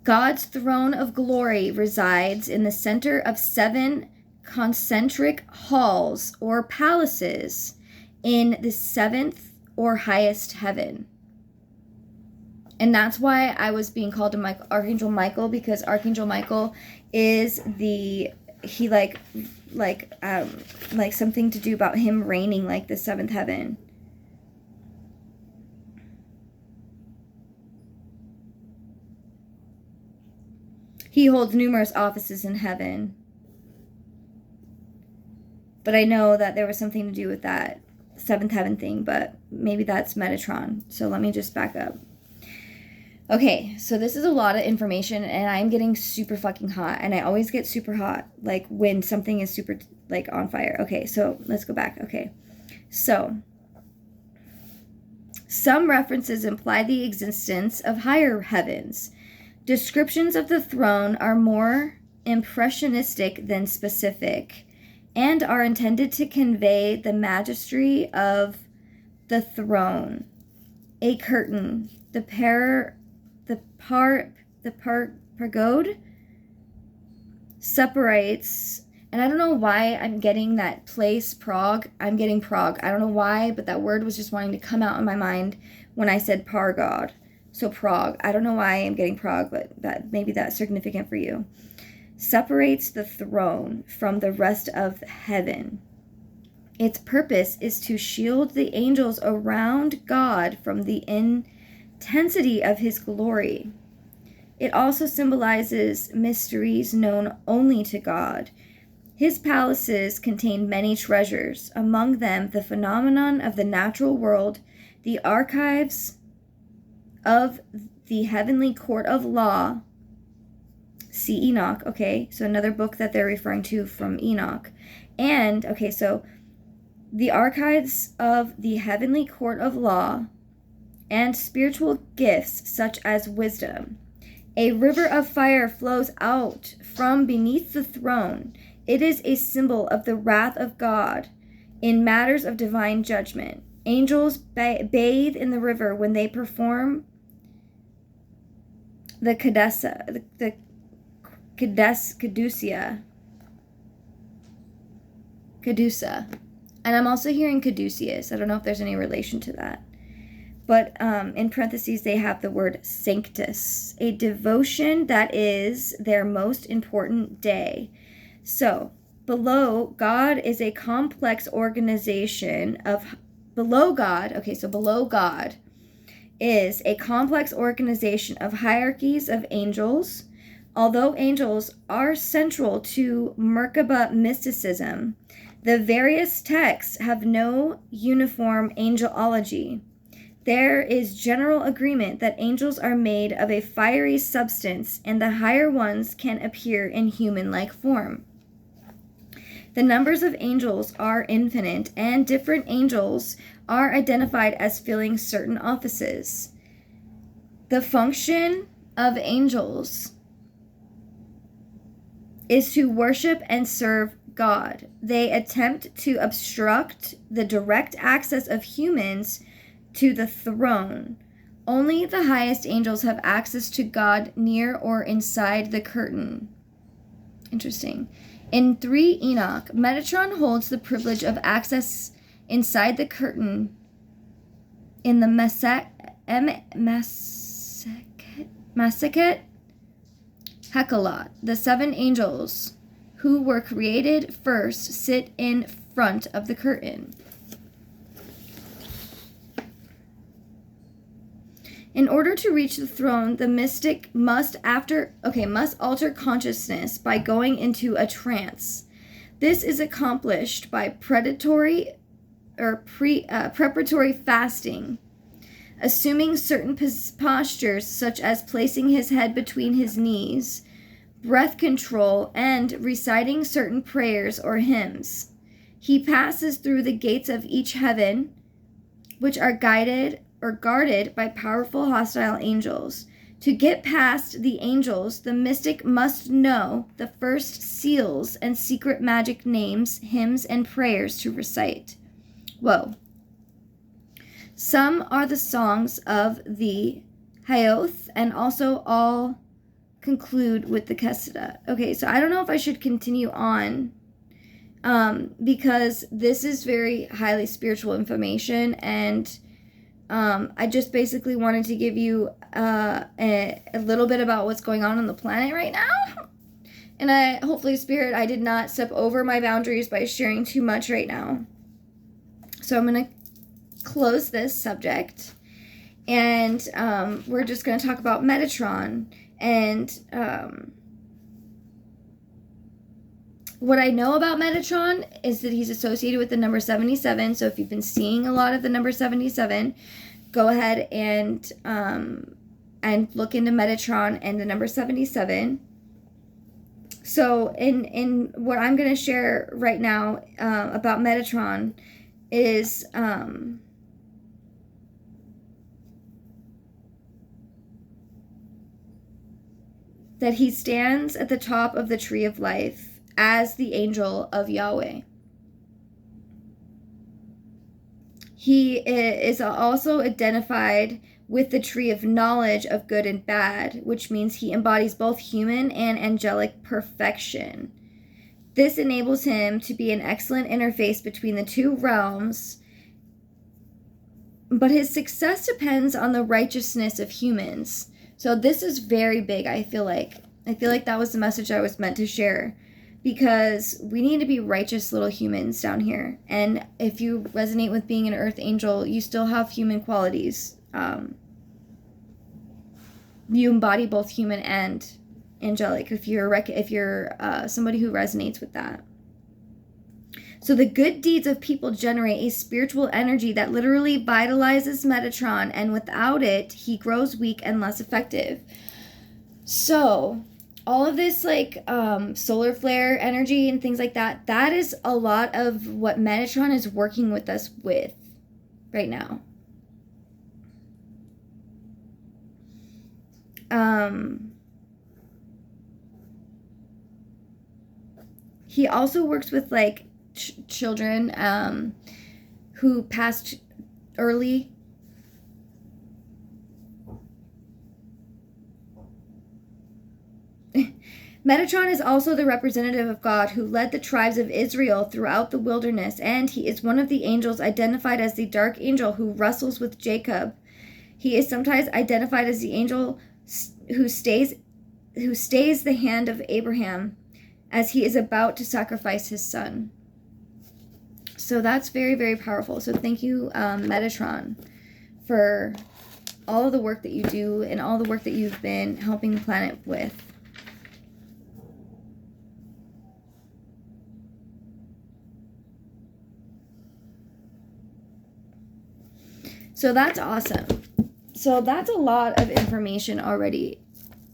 God's throne of glory resides in the center of 7 concentric halls or palaces in the 7th or highest heaven. And that's why I was being called to Archangel Michael, because Archangel Michael is like something to do about him reigning like the 7th heaven. He holds numerous offices in heaven. But I know that there was something to do with that 7th heaven thing, but maybe that's Metatron. So let me just back up. Okay, so this is a lot of information, and I'm getting super fucking hot, and I always get super hot, like, when something is super, like, on fire. Okay, so let's go back. Okay, so some references imply the existence of higher heavens. Descriptions of the throne are more impressionistic than specific, and are intended to convey the majesty of the throne. A curtain, the pagode separates, and I don't know why I'm getting that place, Prague. I'm getting Prague. I don't know why, but that word was just wanting to come out in my mind when I said Pargod. So Prague. I don't know why I'm getting Prague, but maybe that's significant for you. Separates the throne from the rest of heaven. Its purpose is to shield the angels around God from the intensity of his glory. It also symbolizes mysteries known only to God. His palaces contain many treasures, among them the phenomenon of the natural world, the archives of the heavenly court of law. See Enoch. Okay, so another book that they're referring to from Enoch. And, okay, so the archives of the heavenly court of law and spiritual gifts such as wisdom. A river of fire flows out from beneath the throne. It is a symbol of the wrath of God in matters of divine judgment. Angels bathe in the river when they perform the Caduceus. Cadusa. And I'm also hearing Caduceus. I don't know if there's any relation to that. But in parentheses, they have the word sanctus, a devotion that is their most important day. So, below God is a complex organization of, below God is a complex organization of hierarchies of angels. Although angels are central to Merkaba mysticism, the various texts have no uniform angelology. There is general agreement that angels are made of a fiery substance, and the higher ones can appear in human-like form. The numbers of angels are infinite, and different angels are identified as filling certain offices. The function of angels is to worship and serve God. They attempt to obstruct the direct access of humans to the throne. Only the highest angels have access to God near or inside the curtain. Interesting. In 3 Enoch, Metatron holds the privilege of access inside the curtain in the Maseket Hekalot. The 7 angels who were created first sit in front of the curtain. In order to reach the throne, the mystic must alter consciousness by going into a trance. This is accomplished by preparatory fasting, assuming certain postures such as placing his head between his knees, breath control, and reciting certain prayers or hymns. He passes through the gates of each heaven, which are guided or guarded by powerful hostile angels. To get past the angels, the mystic must know the first seals and secret magic names, hymns, and prayers to recite. Whoa. Some are the songs of the Hayoth, and also all conclude with the Keseda. Okay, so I don't know if I should continue on, because this is very highly spiritual information, and I just basically wanted to give you a little bit about what's going on the planet right now. And hopefully, Spirit, I did not step over my boundaries by sharing too much right now. So I'm going to close this subject, and we're just going to talk about Metatron. And what I know about Metatron is that he's associated with the number 77. So if you've been seeing a lot of the number 77, go ahead and look into Metatron and the number 77. So in what I'm going to share right now about Metatron is that he stands at the top of the tree of life as the angel of Yahweh. He is also identified with the tree of knowledge of good and bad, which means he embodies both human and angelic perfection. This enables him to be an excellent interface between the two realms, but his success depends on the righteousness of humans. So this is very big, I feel like. That was the message I was meant to share, because we need to be righteous little humans down here. And if you resonate with being an earth angel, you still have human qualities. You embody both human and angelic if you're somebody who resonates with that. So the good deeds of people generate a spiritual energy that literally vitalizes Metatron, and without it, he grows weak and less effective. So all of this solar flare energy and things like that, that is a lot of what Metatron is working with us with right now. He also works with children who passed early. Metatron is also the representative of God who led the tribes of Israel throughout the wilderness, and he is one of the angels identified as the dark angel who wrestles with Jacob. He is sometimes identified as the angel who stays the hand of Abraham as he is about to sacrifice his son. So that's very, very powerful. So thank you, Metatron, for all of the work that you do and all the work that you've been helping the planet with. So that's awesome. So that's a lot of information already.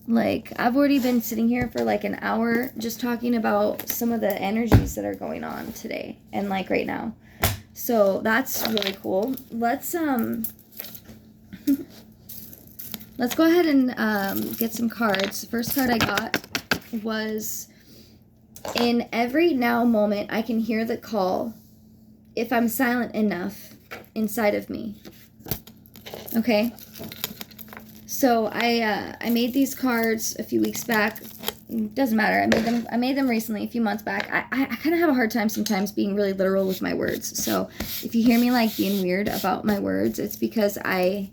I've already been sitting here for an hour just talking about some of the energies that are going on today and right now. So that's really cool. Let's let's go ahead and get some cards. The first card I got was, in every now moment I can hear the call if I'm silent enough inside of me. Okay, so I made these cards a few weeks back doesn't matter. I made them recently, a few months back. I kind of have a hard time sometimes being really literal with my words. So if you hear me like being weird about my words, it's because I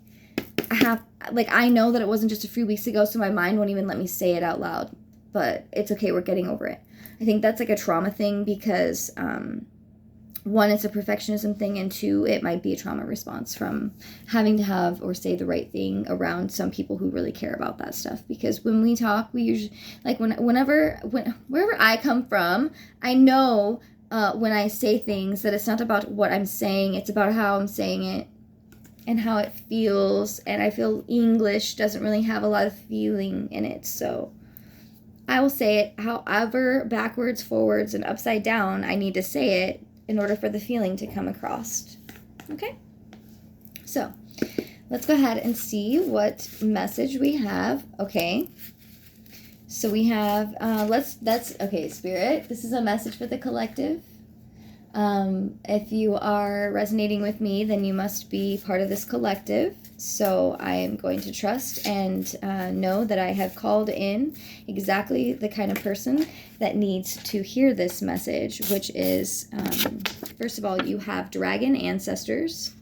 know that it wasn't just a few weeks ago, so my mind won't even let me say it out loud. But it's okay. We're getting over it. I think that's like a trauma thing because, one, it's a perfectionism thing, and two, it might be a trauma response from having to have or say the right thing around some people who really care about that stuff. Because when we talk, we usually, like wherever I come from, I know when I say things that it's not about what I'm saying, it's about how I'm saying it and how it feels. And I feel English doesn't really have a lot of feeling in it, so I will say it however backwards, forwards, and upside down I need to say it in order for the feeling to come across. Okay? So, let's go ahead and see what message we have. Okay. So we have, okay, Spirit, this is a message for the collective. If you are resonating with me, then you must be part of this collective. So I am going to trust and know that I have called in exactly the kind of person that needs to hear this message, which is, first of all, you have dragon ancestors.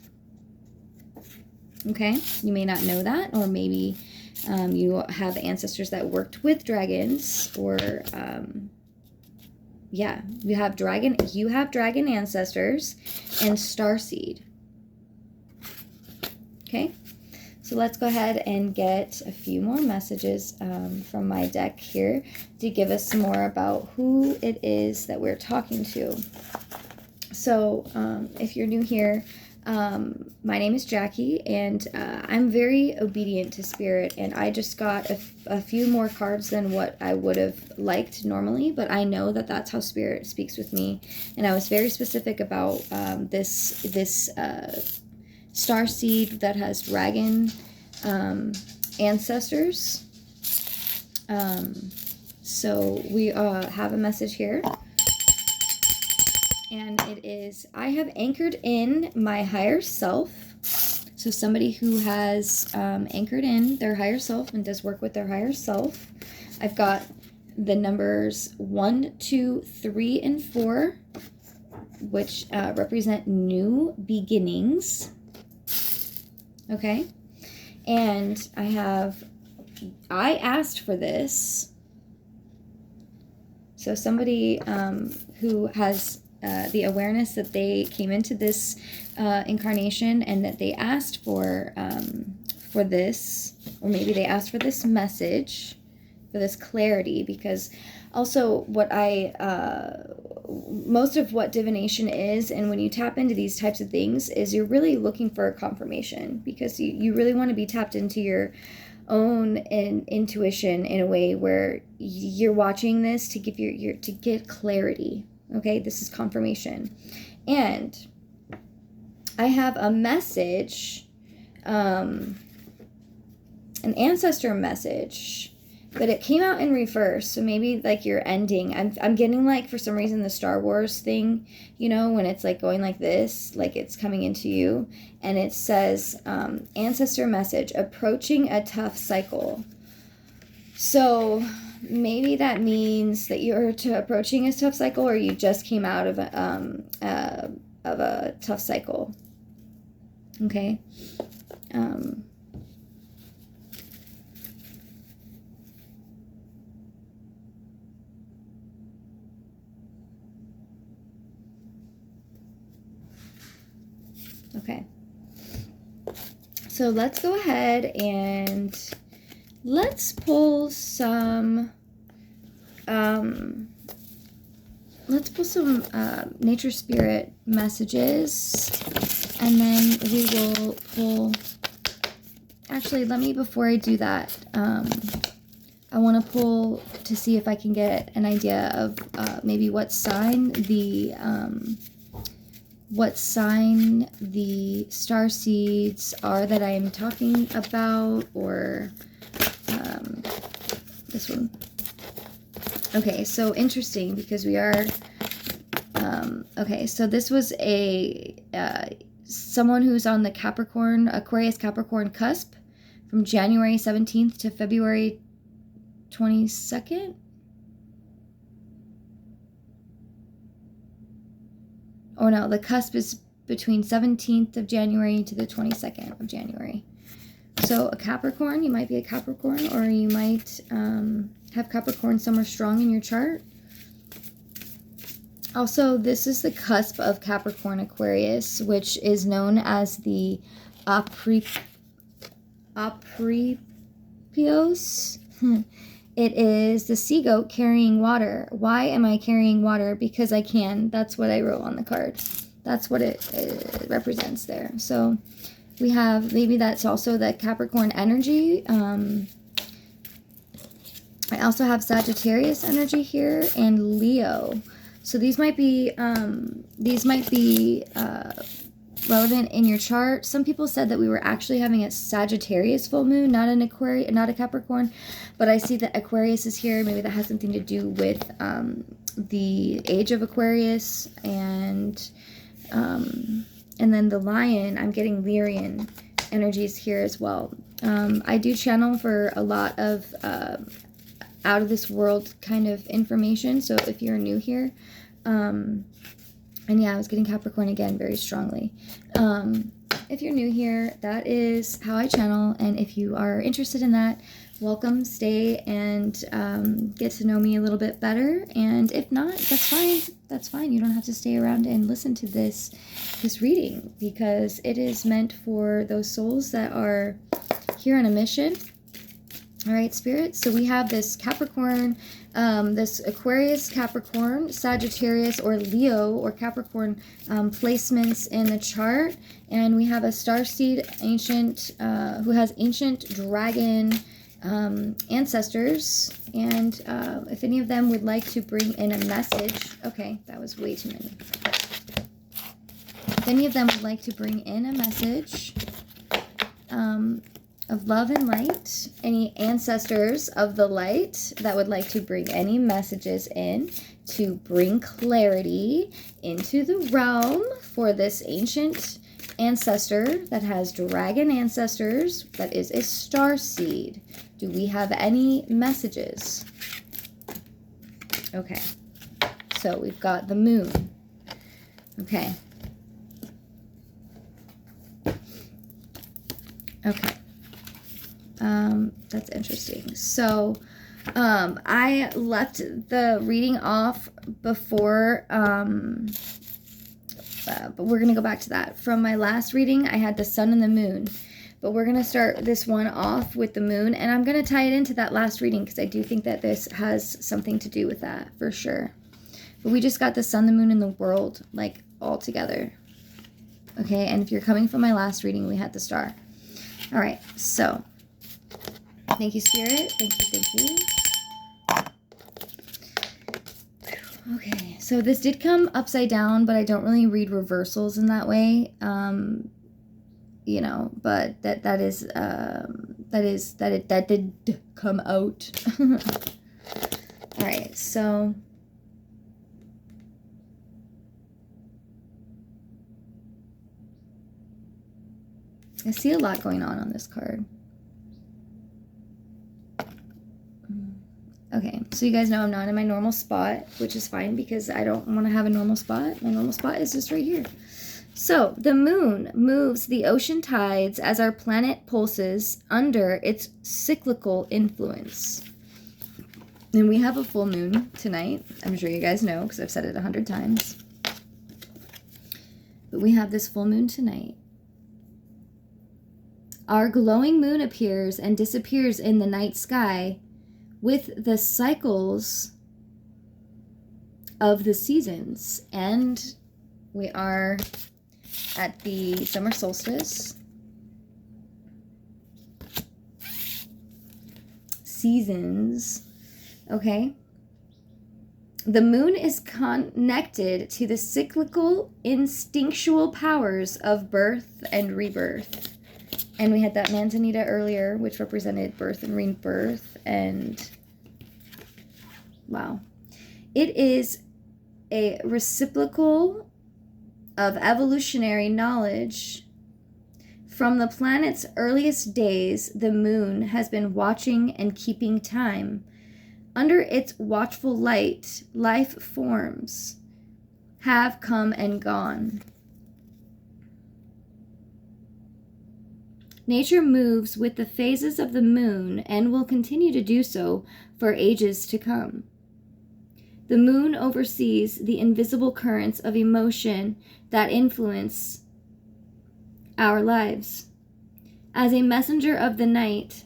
Okay, you may not know that, or maybe you have ancestors that worked with dragons, or yeah, you have dragon ancestors and starseed. Okay, so let's go ahead and get a few more messages from my deck here to give us some more about who it is that we're talking to. So if you're new here, my name is Jackie, and I'm very obedient to Spirit, and I just got a few more cards than what I would have liked normally, but I know that that's how Spirit speaks with me, and I was very specific about this starseed that has dragon ancestors. So we have a message here. And it is, I have anchored in my higher self. So somebody who has anchored in their higher self and does work with their higher self. I've got the numbers 1, 2, 3, and 4, which represent new beginnings. Okay. And I asked for this. So somebody who has the awareness that they came into this incarnation and that they asked for this, or maybe they asked for this message, for this clarity, because also what most of what divination is, and when you tap into these types of things, is you're really looking for a confirmation, because you really want to be tapped into your own intuition in a way where you're watching this to give to get clarity. Okay, this is confirmation. And I have a message, an ancestor message, but it came out in reverse, so maybe like you're ending. I'm getting, like, for some reason, the Star Wars thing, you know, when it's like going like this, like it's coming into you, and it says ancestor message, approaching a tough cycle. So maybe that means that you're approaching a tough cycle, or you just came out of a tough cycle. Okay. Okay. So let's go ahead and let's pull some nature spirit messages, and then we will pull, actually, before I do that, I want to pull to see if I can get an idea of maybe what sign the star seeds are that I am talking about, or this one. Okay, so interesting, because we are, okay, so this was someone who's on the Aquarius Capricorn cusp from January 17th to February 22nd. or no, the cusp is between 17th of January to the 22nd of January. So a Capricorn, you might be a Capricorn, or you might have Capricorn somewhere strong in your chart. Also, this is the cusp of Capricorn Aquarius, which is known as the Apripios. It is the sea goat carrying water. Why am I carrying water? Because I can. That's what I wrote on the card. That's what it represents there. So we have, maybe that's also the Capricorn energy. I also have Sagittarius energy here and Leo. So these might be relevant in your chart. Some people said that we were actually having a Sagittarius full moon, not an Aquarius, not a Capricorn. But I see that Aquarius is here. Maybe that has something to do with the age of Aquarius, and then the lion. I'm getting Lyrian energies here as well. I do channel for a lot of out of this world kind of information. So if you're new here, and yeah, I was getting Capricorn again very strongly. If you're new here, that is how I channel. And if you are interested in that, welcome, stay, and get to know me a little bit better. And if not, that's fine. That's fine. You don't have to stay around and listen to this reading, because it is meant for those souls that are here on a mission. All right, Spirit. So we have this Capricorn, this Aquarius, Capricorn, Sagittarius, or Leo, or Capricorn placements in the chart. And we have a starseed ancient who has ancient dragon ancestors. And if any of them would like to bring in a message. Okay, that was way too many. If any of them would like to bring in a message of love and light, any ancestors of the light that would like to bring any messages in to bring clarity into the realm for this ancient ancestor that has dragon ancestors, that is a star seed. Do we have any messages? Okay, so we've got the moon. Okay. Okay. That's interesting. So, I left the reading off before, but we're going to go back to that. From my last reading, I had the sun and the moon, but we're going to start this one off with the moon, and I'm going to tie it into that last reading, because I do think that this has something to do with that, for sure. But we just got the sun, the moon, and the world, like, all together. Okay, and if you're coming from my last reading, we had the star. All right, so thank you, Spirit. Thank you. Okay, so this did come upside down, but I don't really read reversals in that way. You know, but that did come out. All right, so I see a lot going on this card. Okay, so you guys know I'm not in my normal spot, which is fine, because I don't want to have a normal spot. My normal spot is just right here. So, the moon moves the ocean tides as our planet pulses under its cyclical influence. And we have a full moon tonight. I'm sure you guys know, because I've said it 100 times. But we have this full moon tonight. Our glowing moon appears and disappears in the night sky with the cycles of the seasons. And we are at the summer solstice. Seasons. Okay. The moon is connected to the cyclical, instinctual powers of birth and rebirth. And we had that manzanita earlier, which represented birth and rebirth. And wow. It is a reciprocal of evolutionary knowledge. From the planet's earliest days, the moon has been watching and keeping time. Under its watchful light, life forms. have come and gone. Nature moves with the phases of the moon and will continue to do so for ages to come. The moon oversees the invisible currents of emotion that influence our lives. As a messenger of the night,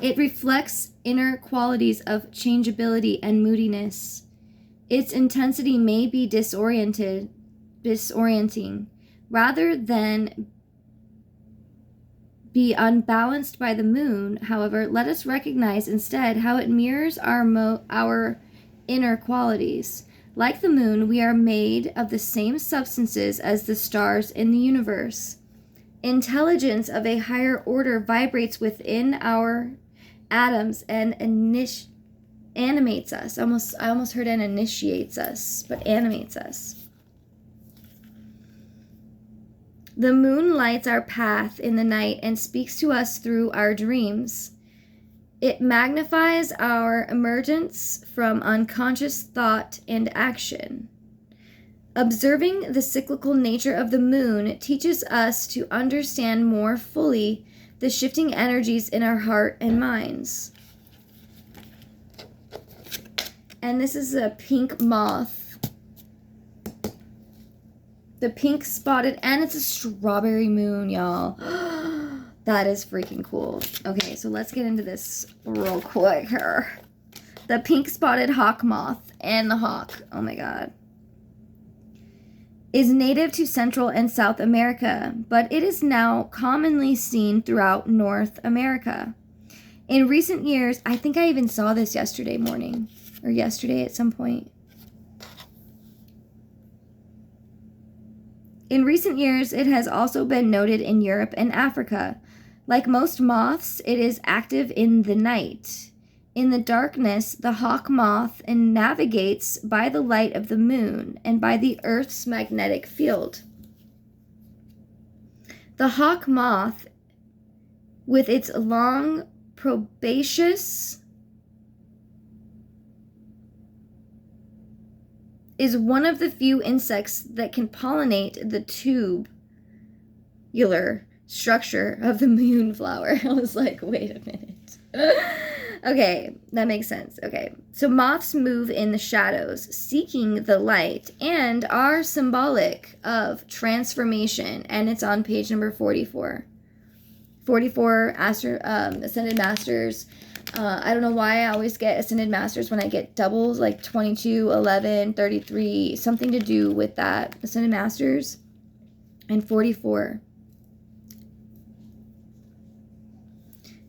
it reflects inner qualities of changeability and moodiness. Its intensity may be disorienting. Rather than be unbalanced by the moon, however, let us recognize instead how it mirrors our inner qualities. Like the moon, we are made of the same substances as the stars in the universe. Intelligence of a higher order vibrates within our atoms and animates us. I almost heard and initiates us, but animates us. The moon lights our path in the night and speaks to us through our dreams. It magnifies our emergence from unconscious thought and action. Observing the cyclical nature of the moon teaches us to understand more fully the shifting energies in our heart and minds. And this is a pink moth. The pink spotted, and it's a strawberry moon, y'all. That is freaking cool. Okay, so let's get into this real quick here. The pink spotted hawk moth and the hawk, oh my god, is native to Central and South America, but it is now commonly seen throughout North America. In recent years, I think I even saw this yesterday morning, or yesterday at some point. In recent years, it has also been noted in Europe and Africa. Like most moths, it is active in the night. In the darkness, the hawk moth navigates by the light of the moon and by the Earth's magnetic field. The hawk moth, with its long proboscis, is one of the few insects that can pollinate the tubular structure of the moonflower. I was like, wait a minute. Okay, that makes sense. Okay, so moths move in the shadows, seeking the light, and are symbolic of transformation. And it's on page number 44. 44, Ascended Masters. I don't know why I always get Ascended Masters when I get doubles, like 22, 11, 33, something to do with that. Ascended Masters and 44.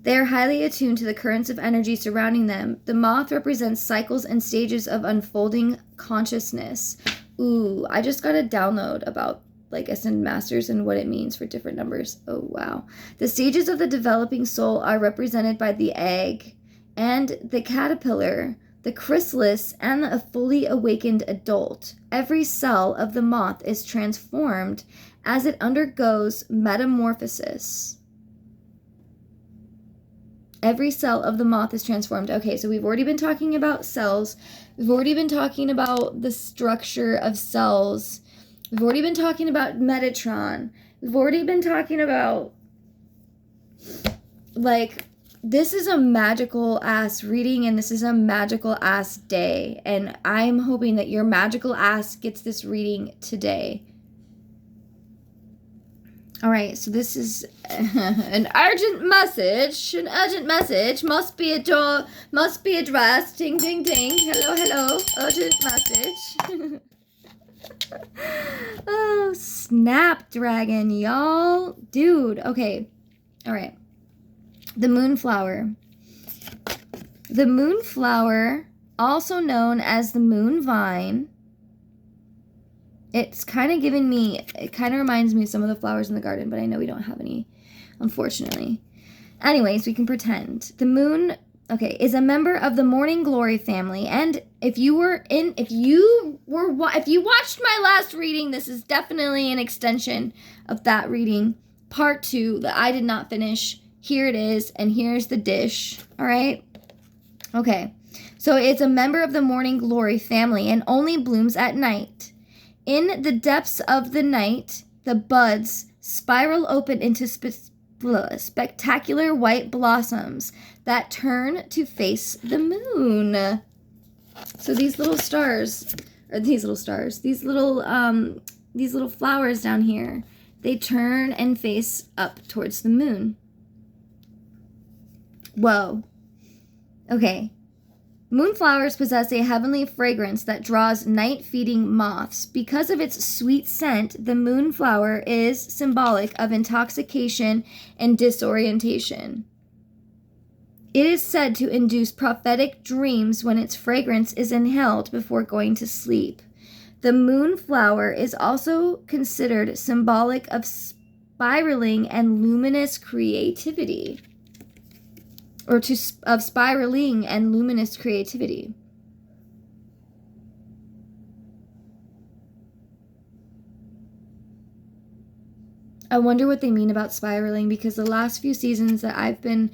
They are highly attuned to the currents of energy surrounding them. The moth represents cycles and stages of unfolding consciousness. Ooh, I just got a download about like Ascended Masters and what it means for different numbers. Oh, wow. The stages of the developing soul are represented by the egg and the caterpillar, the chrysalis, and a fully awakened adult. Every cell of the moth is transformed as it undergoes metamorphosis. Every cell of the moth is transformed. Okay, so we've already been talking about cells. We've already been talking about the structure of cells. We've already been talking about Metatron. We've already been talking about, like, this is a magical ass reading and this is a magical ass day. And I'm hoping that your magical ass gets this reading today. All right, so this is an urgent message. An urgent message must be addressed. Ding, ding, ding. Hello, hello. Urgent message. Oh, Snapdragon, y'all. Dude, okay. All right. The moonflower. The moonflower, also known as the moon vine. It's kind of it kind of reminds me of some of the flowers in the garden, but I know we don't have any, unfortunately. Anyways, we can pretend. The moon, okay, is a member of the morning glory family, and if you watched my last reading, this is definitely an extension of that reading, part 2 that I did not finish. Here it is, and here's the dish. All right. Okay. So it's a member of the morning glory family and only blooms at night. In the depths of the night, the buds spiral open into spectacular white blossoms that turn to face the moon. So these little stars, these little flowers down here, they turn and face up towards the moon. Whoa. Okay. Moonflowers possess a heavenly fragrance that draws night-feeding moths. Because of its sweet scent, the moonflower is symbolic of intoxication and disorientation. It is said to induce prophetic dreams when its fragrance is inhaled before going to sleep. The moonflower is also considered symbolic of spiraling and luminous creativity. Of spiraling and luminous creativity. I wonder what they mean about spiraling, because the last few seasons that I've been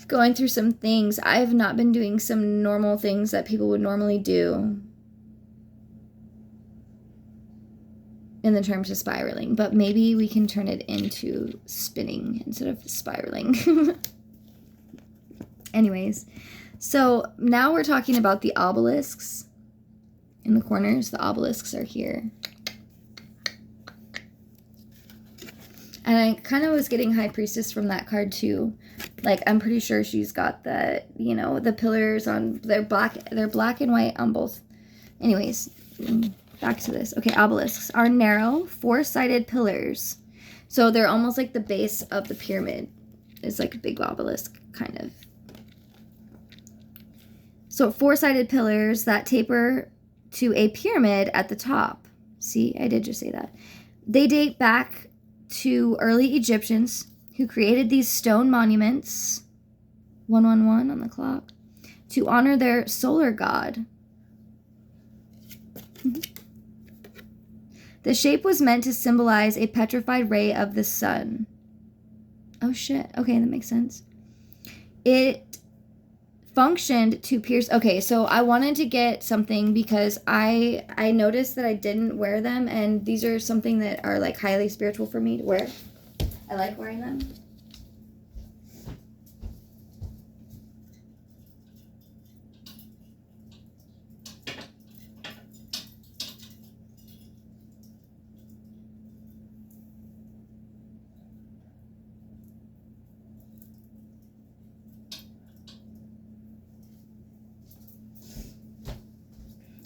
going through some things, I have not been doing some normal things that people would normally do in the terms of spiraling, but maybe we can turn it into spinning instead of spiraling. Anyways, so now we're talking about the obelisks in the corners. The obelisks are here. And I kind of was getting High Priestess from that card too. Like, I'm pretty sure she's got the, you know, the pillars on, they're black and white on both. Anyways, back to this. Okay, obelisks are narrow, four-sided pillars. So they're almost like the base of the pyramid. It's like a big obelisk, kind of. So four-sided pillars that taper to a pyramid at the top. See, I did just say that. They date back to early Egyptians who created these stone monuments, 111 on the clock, to honor their solar god. The shape was meant to symbolize a petrified ray of the sun. Oh shit, okay, that makes sense. It functioned to pierce. Okay, so I wanted to get something because I noticed that I didn't wear them, and these are something that are like highly spiritual for me to wear. I like wearing them.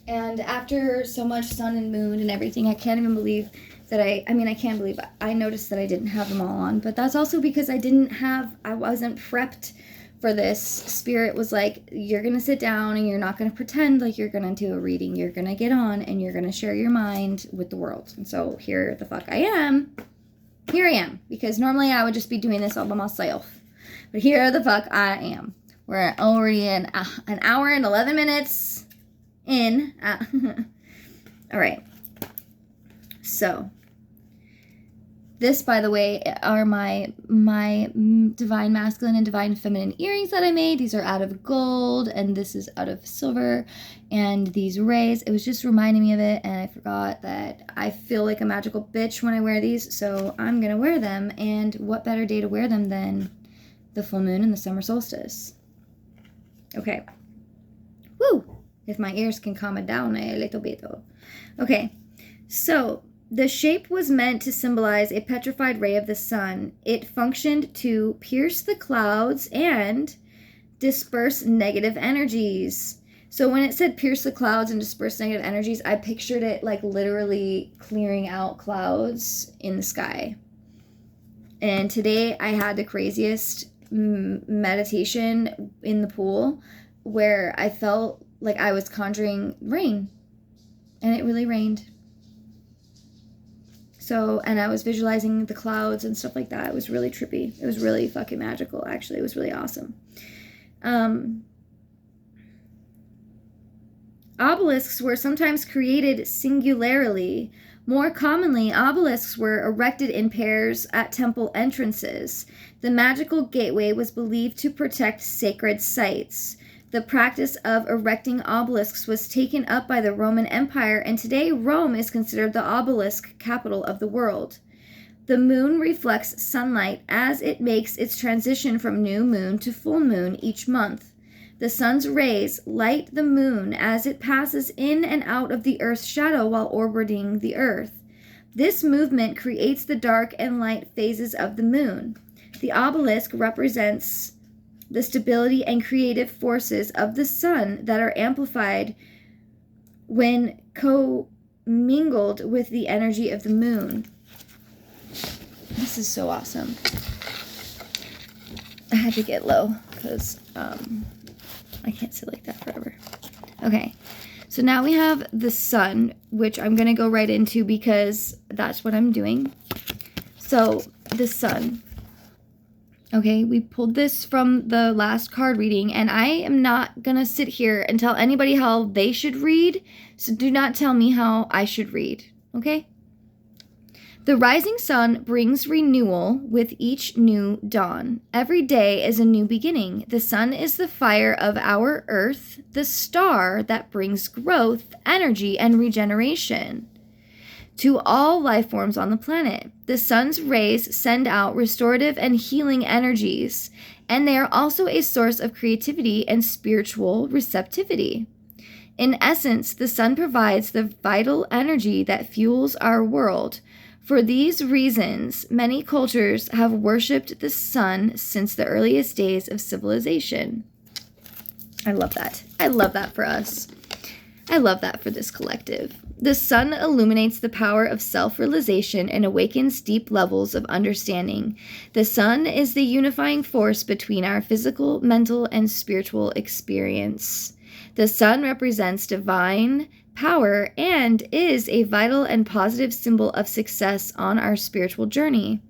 And after so much sun and moon and everything, I can't even believe that I can't believe I noticed that I didn't have them all on. But that's also because I wasn't prepped for this. Spirit was like, you're going to sit down and you're not going to pretend like you're going to do a reading. You're going to get on and you're going to share your mind with the world. And so here the fuck I am. Here I am. Because normally I would just be doing this all by myself. But here the fuck I am. We're already in an hour and 11 minutes in. All right. So this, by the way, are my divine masculine and divine feminine earrings that I made. These are out of gold, and this is out of silver. And these rays, it was just reminding me of it, and I forgot that I feel like a magical bitch when I wear these, so I'm gonna wear them. And what better day to wear them than the full moon and the summer solstice? Okay. Woo! If my ears can calm it down a little bit. Okay, so the shape was meant to symbolize a petrified ray of the sun. It functioned to pierce the clouds and disperse negative energies. So when it said pierce the clouds and disperse negative energies, I pictured it like literally clearing out clouds in the sky. And today I had the craziest meditation in the pool where I felt like I was conjuring rain, and it really rained. So, and I was visualizing the clouds and stuff like that. It was really trippy. It was really fucking magical, actually. It was really awesome. Obelisks were sometimes created singularly. More commonly, obelisks were erected in pairs at temple entrances. The magical gateway was believed to protect sacred sites. The practice of erecting obelisks was taken up by the Roman Empire, and today Rome is considered the obelisk capital of the world. The moon reflects sunlight as it makes its transition from new moon to full moon each month. The sun's rays light the moon as it passes in and out of the Earth's shadow while orbiting the Earth. This movement creates the dark and light phases of the moon. The obelisk represents the stability and creative forces of the sun that are amplified when commingled with the energy of the moon. This is so awesome. I had to get low because I can't sit like that forever. Okay, so now we have the sun, which I'm going to go right into because that's what I'm doing. So the sun. Okay, we pulled this from the last card reading, and I am not going to sit here and tell anybody how they should read, so do not tell me how I should read, okay? The rising sun brings renewal with each new dawn. Every day is a new beginning. The sun is the fire of our earth, the star that brings growth, energy, and regeneration to all life forms on the planet. The sun's rays send out restorative and healing energies, and they are also a source of creativity and spiritual receptivity. In essence, the sun provides the vital energy that fuels our world. For these reasons, many cultures have worshipped the sun since the earliest days of civilization. I love that. I love that for us. I love that for this collective. The sun illuminates the power of self-realization and awakens deep levels of understanding. The sun is the unifying force between our physical, mental, and spiritual experience. The sun represents divine power and is a vital and positive symbol of success on our spiritual journey.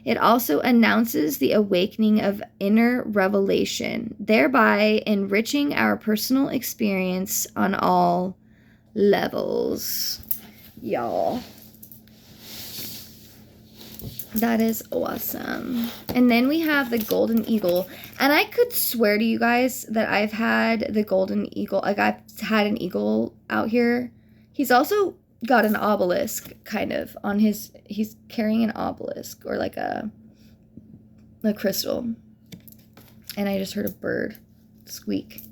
It also announces the awakening of inner revelation, thereby enriching our personal experience on all levels. Y'all. That is awesome. And then we have the golden eagle. And I could swear to you guys that I've had the golden eagle. Like, I've had an eagle out here. He's also got an obelisk, kind of, on his... He's carrying an obelisk, or like a crystal. And I just heard a bird squeak.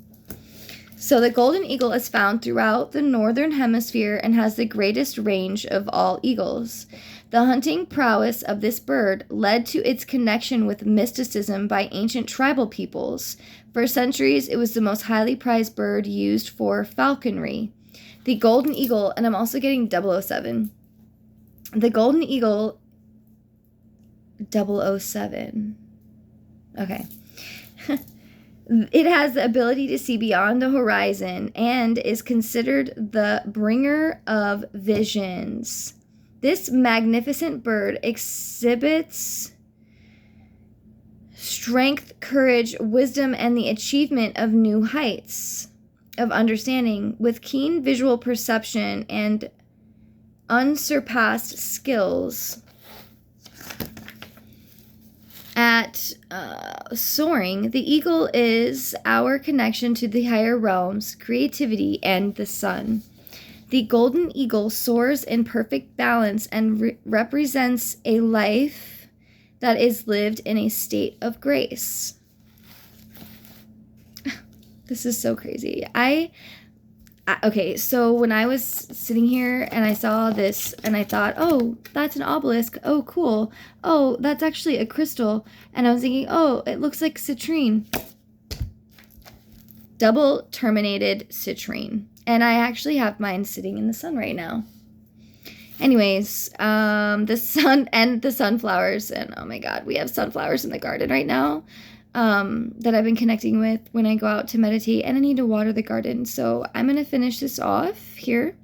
So the golden eagle is found throughout the northern hemisphere and has the greatest range of all eagles. The hunting prowess of this bird led to its connection with mysticism by ancient tribal peoples. For centuries, it was the most highly prized bird used for falconry. The golden eagle, and I'm also getting 007. The golden eagle, 007. Okay. It has the ability to see beyond the horizon and is considered the bringer of visions. This magnificent bird exhibits strength, courage, wisdom, and the achievement of new heights of understanding. With keen visual perception and unsurpassed skills at soaring, the eagle is our connection to the higher realms, creativity, and the sun. The golden eagle soars in perfect balance and represents a life that is lived in a state of grace. This is so crazy. Okay, so when I was sitting here and I saw this and I thought, oh, that's an obelisk. Oh, cool. Oh, that's actually a crystal. And I was thinking, oh, it looks like citrine. Double terminated citrine. And I actually have mine sitting in the sun right now. Anyways, the sun and the sunflowers. And oh my God, we have sunflowers in the garden right now. That I've been connecting with when I go out to meditate, and I need to water the garden. So I'm going to finish this off here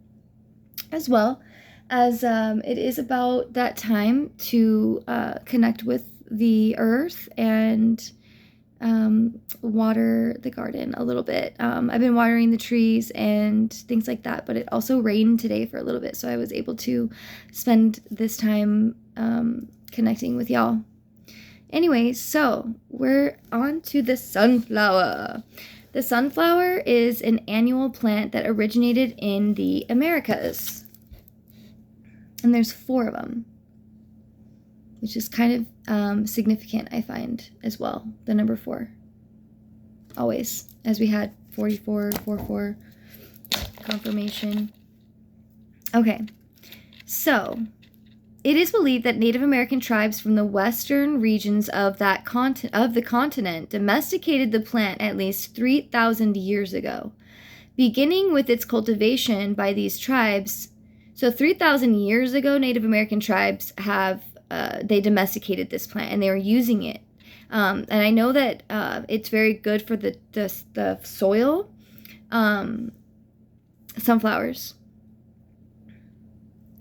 as well, as it is about that time to connect with the earth and water the garden a little bit. I've been watering the trees and things like that, but it also rained today for a little bit, so I was able to spend this time connecting with y'all. Anyway, so we're on to the sunflower. The sunflower is an annual plant that originated in the Americas. And there's 4 of them, which is kind of significant, I find, as well. The number 4. Always. As we had 44, 44, confirmation. Okay. So, it is believed that Native American tribes from the western regions of the continent domesticated the plant at least 3,000 years ago, beginning with its cultivation by these tribes. So 3,000 years ago, Native American tribes they domesticated this plant and they were using it. And I know that it's very good for the soil. Sunflowers.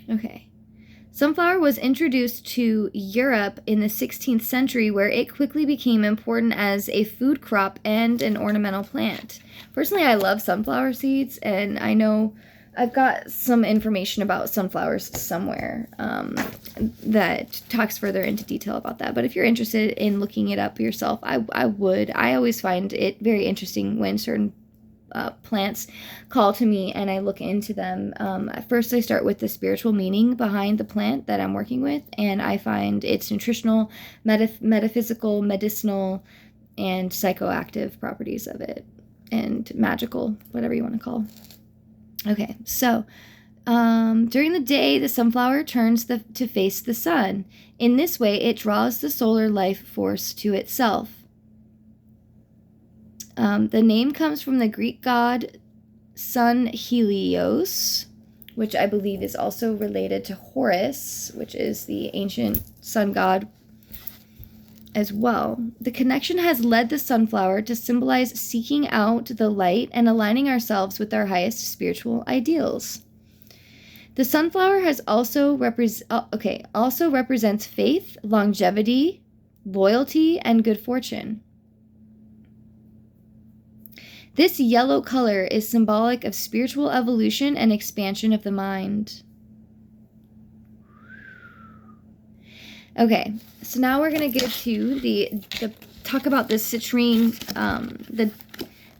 Okay. Sunflower was introduced to Europe in the 16th century, where it quickly became important as a food crop and an ornamental plant. Personally, I love sunflower seeds, and I know I've got some information about sunflowers somewhere that talks further into detail about that. But if you're interested in looking it up yourself, I would. I always find it very interesting when certain plants call to me and I look into them. At first, I start with the spiritual meaning behind the plant that I'm working with, and I find its nutritional, metaphysical, medicinal, and psychoactive properties of it, and magical, whatever you want to call. Okay, so during the day, the sunflower turns to face the sun. In this way, it draws the solar life force to itself. The name comes from the Greek god sun Helios, which I believe is also related to Horus, which is the ancient sun god as well. The connection has led the sunflower to symbolize seeking out the light and aligning ourselves with our highest spiritual ideals. The sunflower has also represents faith, longevity, loyalty, and good fortune. This yellow color is symbolic of spiritual evolution and expansion of the mind. Okay, so now we're going to get to the talk about this citrine.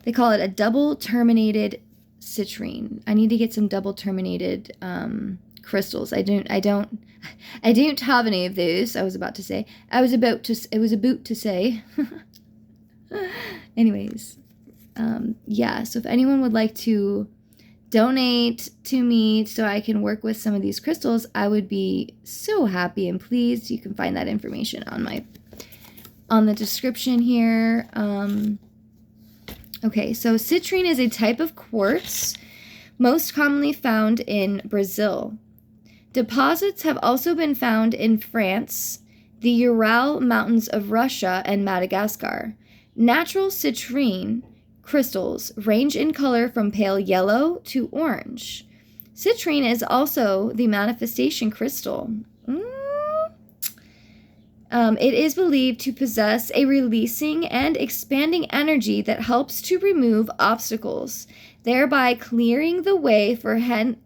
They call it a double terminated citrine. I need to get some double terminated crystals. I don't have any of those. I was about to say. Anyways. So if anyone would like to donate to me so I can work with some of these crystals, I would be so happy and pleased. You can find that information on the description here. Okay, so citrine is a type of quartz most commonly found in Brazil. Deposits have also been found in France, the Ural Mountains of Russia, and Madagascar. Natural citrine crystals range in color from pale yellow to orange. Citrine is also the manifestation crystal. It is believed to possess a releasing and expanding energy that helps to remove obstacles, thereby clearing the way for healing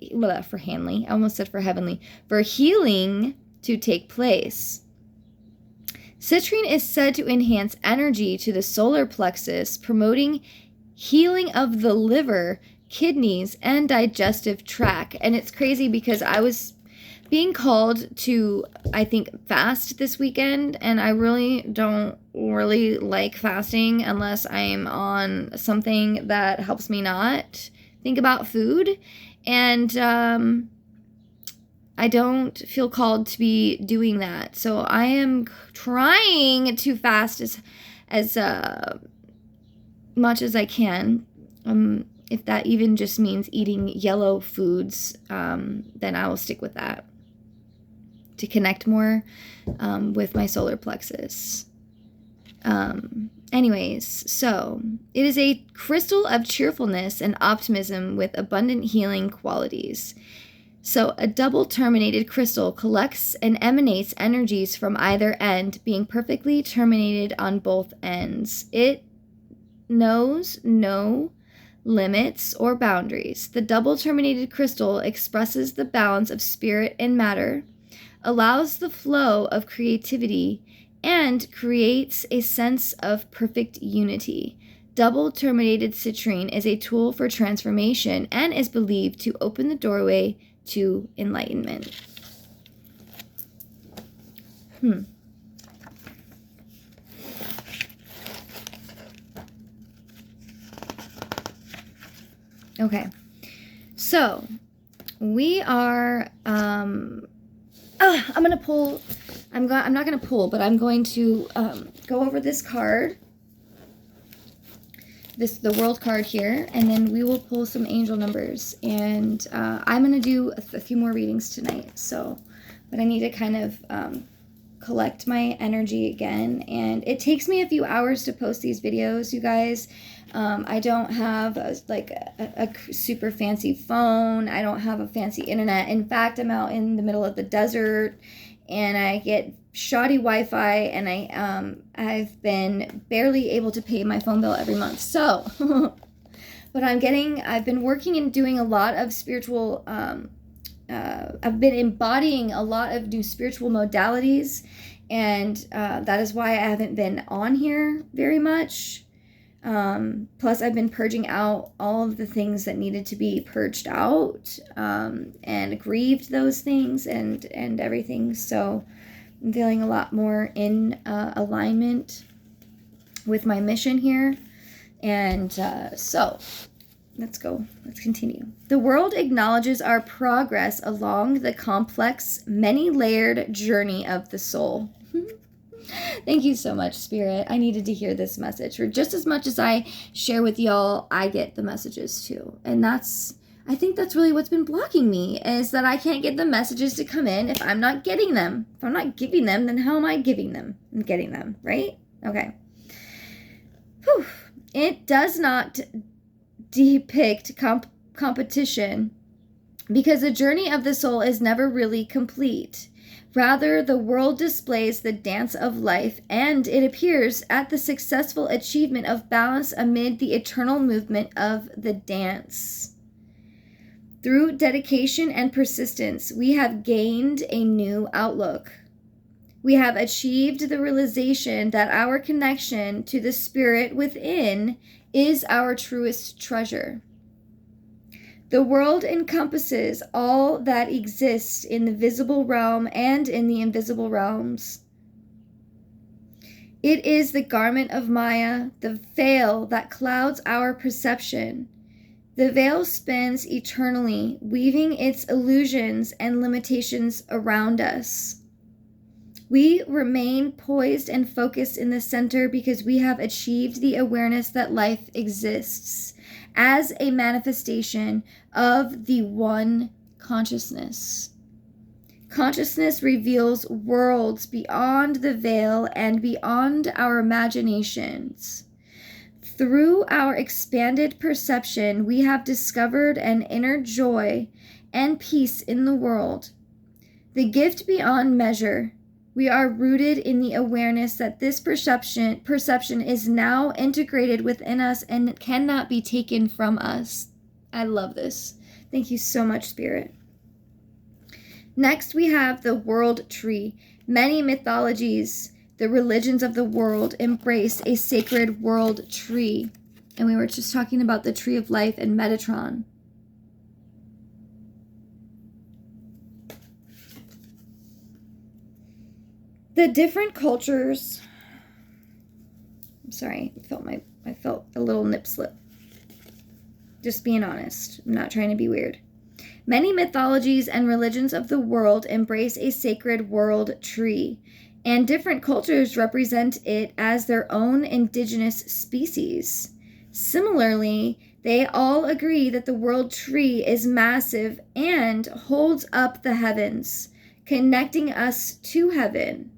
to take place. Citrine is said to enhance energy to the solar plexus, promoting healing of the liver, kidneys, and digestive tract. And it's crazy because I was being called to, I think, fast this weekend, and I really don't like fasting unless I'm on something that helps me not think about food. And I don't feel called to be doing that. So I am trying to fast as much as I can. If that even just means eating yellow foods, then I will stick with that to connect more with my solar plexus. Anyways, so it is a crystal of cheerfulness and optimism with abundant healing qualities. So a double terminated crystal collects and emanates energies from either end, being perfectly terminated on both ends. It knows no limits or boundaries. The double terminated crystal expresses the balance of spirit and matter, allows the flow of creativity, and creates a sense of perfect unity. double terminated citrine is a tool for transformation and is believed to open the doorway to enlightenment. Okay, so we are, I'm going to pull, I'm not going to pull, but I'm going to go over this card, the world card here, and then we will pull some angel numbers, and I'm going to do a few more readings tonight, so, but I need to kind of collect my energy again, and it takes me a few hours to post these videos, you guys. I don't have a super fancy phone. I don't have a fancy internet. In fact, I'm out in the middle of the desert and I get shoddy Wi-Fi, and I've been barely able to pay my phone bill every month. So, but I've been working and doing a lot of spiritual, I've been embodying a lot of new spiritual modalities, and that is why I haven't been on here very much. Plus I've been purging out all of the things that needed to be purged out, and grieved those things and everything. So I'm feeling a lot more in alignment with my mission here. And so let's continue. The world acknowledges our progress along the complex, many-layered journey of the soul. Thank you so much, Spirit. I needed to hear this message. For just as much as I share with y'all, I get the messages too. And I think that's really what's been blocking me, is that I can't get the messages to come in if I'm not getting them. If I'm not giving them, then how am I giving them and getting them, right? Okay. Whew. It does not depict competition, because the journey of the soul is never really complete. Rather, the world displays the dance of life, and it appears at the successful achievement of balance amid the eternal movement of the dance. Through dedication and persistence, we have gained a new outlook. We have achieved the realization that our connection to the spirit within is our truest treasure. The world encompasses all that exists in the visible realm and in the invisible realms. It is the garment of Maya, the veil that clouds our perception. The veil spins eternally, weaving its illusions and limitations around us. We remain poised and focused in the center because we have achieved the awareness that life exists as a manifestation of the one consciousness. Consciousness reveals worlds beyond the veil and beyond our imaginations. Through our expanded perception, we have discovered an inner joy and peace in the world, the gift beyond measure. We are rooted in the awareness that this perception is now integrated within us and cannot be taken from us. I love this. Thank you so much, Spirit. Next, we have the world tree. Many mythologies, the religions of the world, embrace a sacred world tree. And we were just talking about the tree of life in Metatron. The different cultures, I'm sorry, I felt a little nip slip. Just being honest, I'm not trying to be weird. Many mythologies and religions of the world embrace a sacred world tree, and different cultures represent it as their own indigenous species. Similarly, they all agree that the world tree is massive and holds up the heavens, connecting us to heaven.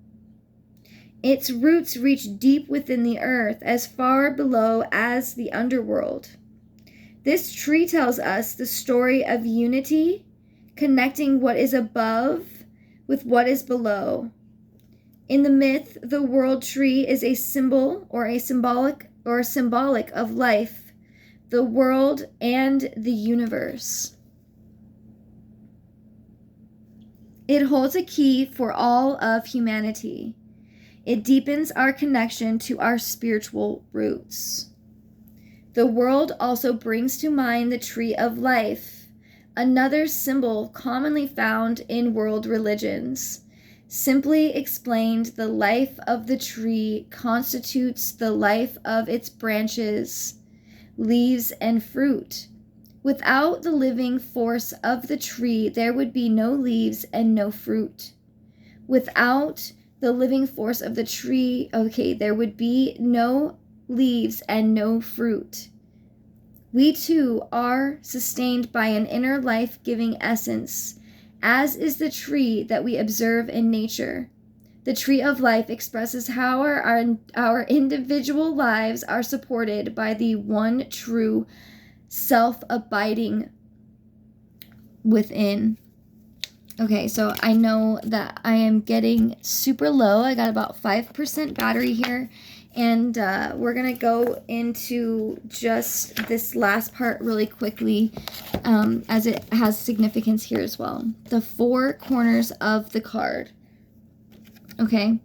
Its roots reach deep within the earth, as far below as the underworld. This tree tells us the story of unity, connecting what is above with what is below. In the myth, the world tree is a symbol or symbolic of life, the world, and the universe. It holds a key for all of humanity. It deepens our connection to our spiritual roots. The world also brings to mind the tree of life, another symbol commonly found in world religions. Simply explained, the life of the tree constitutes the life of its branches, leaves, and fruit. Without the living force of the tree, there would be no leaves and no fruit. Without the living force of the tree, there would be no leaves and no fruit. We too are sustained by an inner life-giving essence, as is the tree that we observe in nature. The tree of life expresses how our individual lives are supported by the one true self abiding within. Okay, so I know that I am getting super low. I got about 5% battery here, and we're gonna go into just this last part really quickly, as it has significance here as well. The 4 corners of the card. Okay,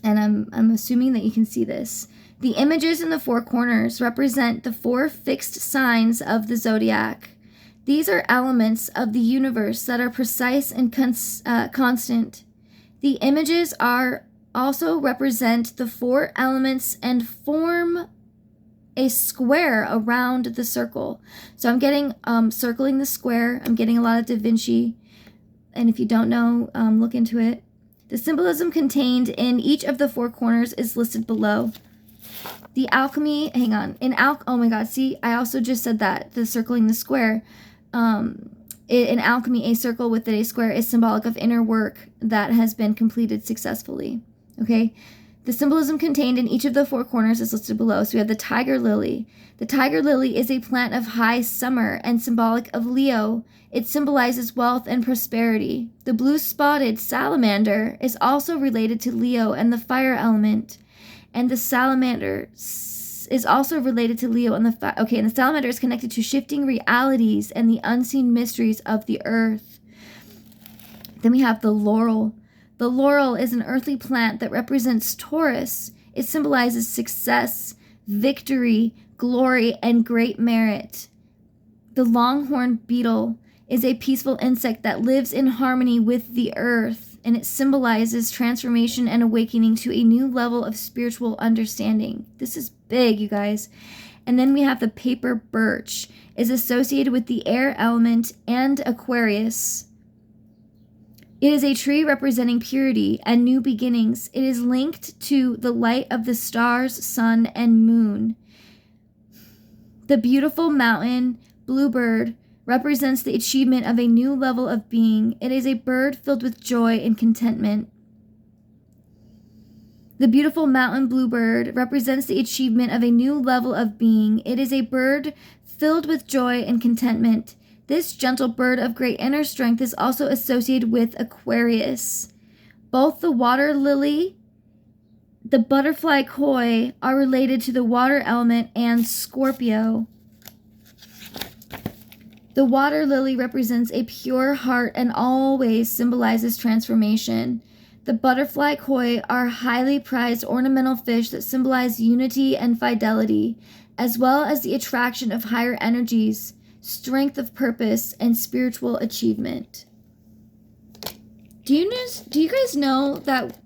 and I'm assuming that you can see this. The images in the 4 corners represent the 4 fixed signs of the zodiac. These are elements of the universe that are precise and constant. The images also represent the 4 elements and form a square around the circle. So I'm getting circling the square. I'm getting a lot of Da Vinci. And if you don't know, look into it. The symbolism contained in each of the 4 corners is listed below. The alchemy, hang on. Oh my God, see, I also just said that, the circling the square. In alchemy, a circle within a square is symbolic of inner work that has been completed successfully. Okay? The symbolism contained in each of the 4 corners is listed below. So we have the tiger lily. The tiger lily is a plant of high summer and symbolic of Leo. It symbolizes wealth and prosperity. The blue-spotted salamander is also related to Leo and the fire element. And the salamander is also related to Leo and and the salamander is connected to shifting realities and the unseen mysteries of the earth. Then we have the laurel. The laurel is an earthly plant that represents Taurus. It symbolizes success, victory, glory, and great merit. The longhorn beetle is a peaceful insect that lives in harmony with the earth, and it symbolizes transformation and awakening to a new level of spiritual understanding. This is big, you guys. And then we have the paper birch, is associated with the air element and Aquarius. It is a tree representing purity and new beginnings. It is linked to the light of the stars, sun, and moon. The beautiful mountain bluebird represents the achievement of a new level of being. It is a bird filled with joy and contentment. The beautiful mountain bluebird represents the achievement of a new level of being. It is a bird filled with joy and contentment. This gentle bird of great inner strength is also associated with Aquarius. Both the water lily, the butterfly koi, are related to the water element and Scorpio. The water lily represents a pure heart and always symbolizes transformation. The butterfly koi are highly prized ornamental fish that symbolize unity and fidelity, as well as the attraction of higher energies, strength of purpose, and spiritual achievement. Do you guys know that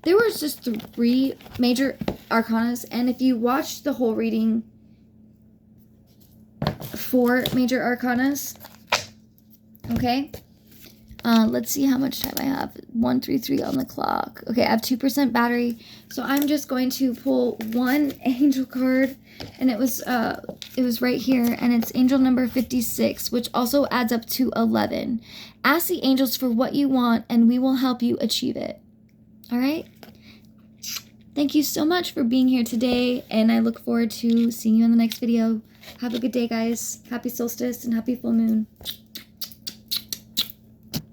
there was just 3 major arcanas, and if you watch the whole reading, 4 major arcanas. Okay. Let's see how much time I have. 1:33 on the clock. Okay, I have 2% battery, so I'm just going to pull 1 angel card, and it was right here, and it's angel number 56, which also adds up to 11. Ask the angels for what you want, and we will help you achieve it. All right. Thank you so much for being here today, and I look forward to seeing you in the next video. Have a good day, guys. Happy solstice and happy full moon.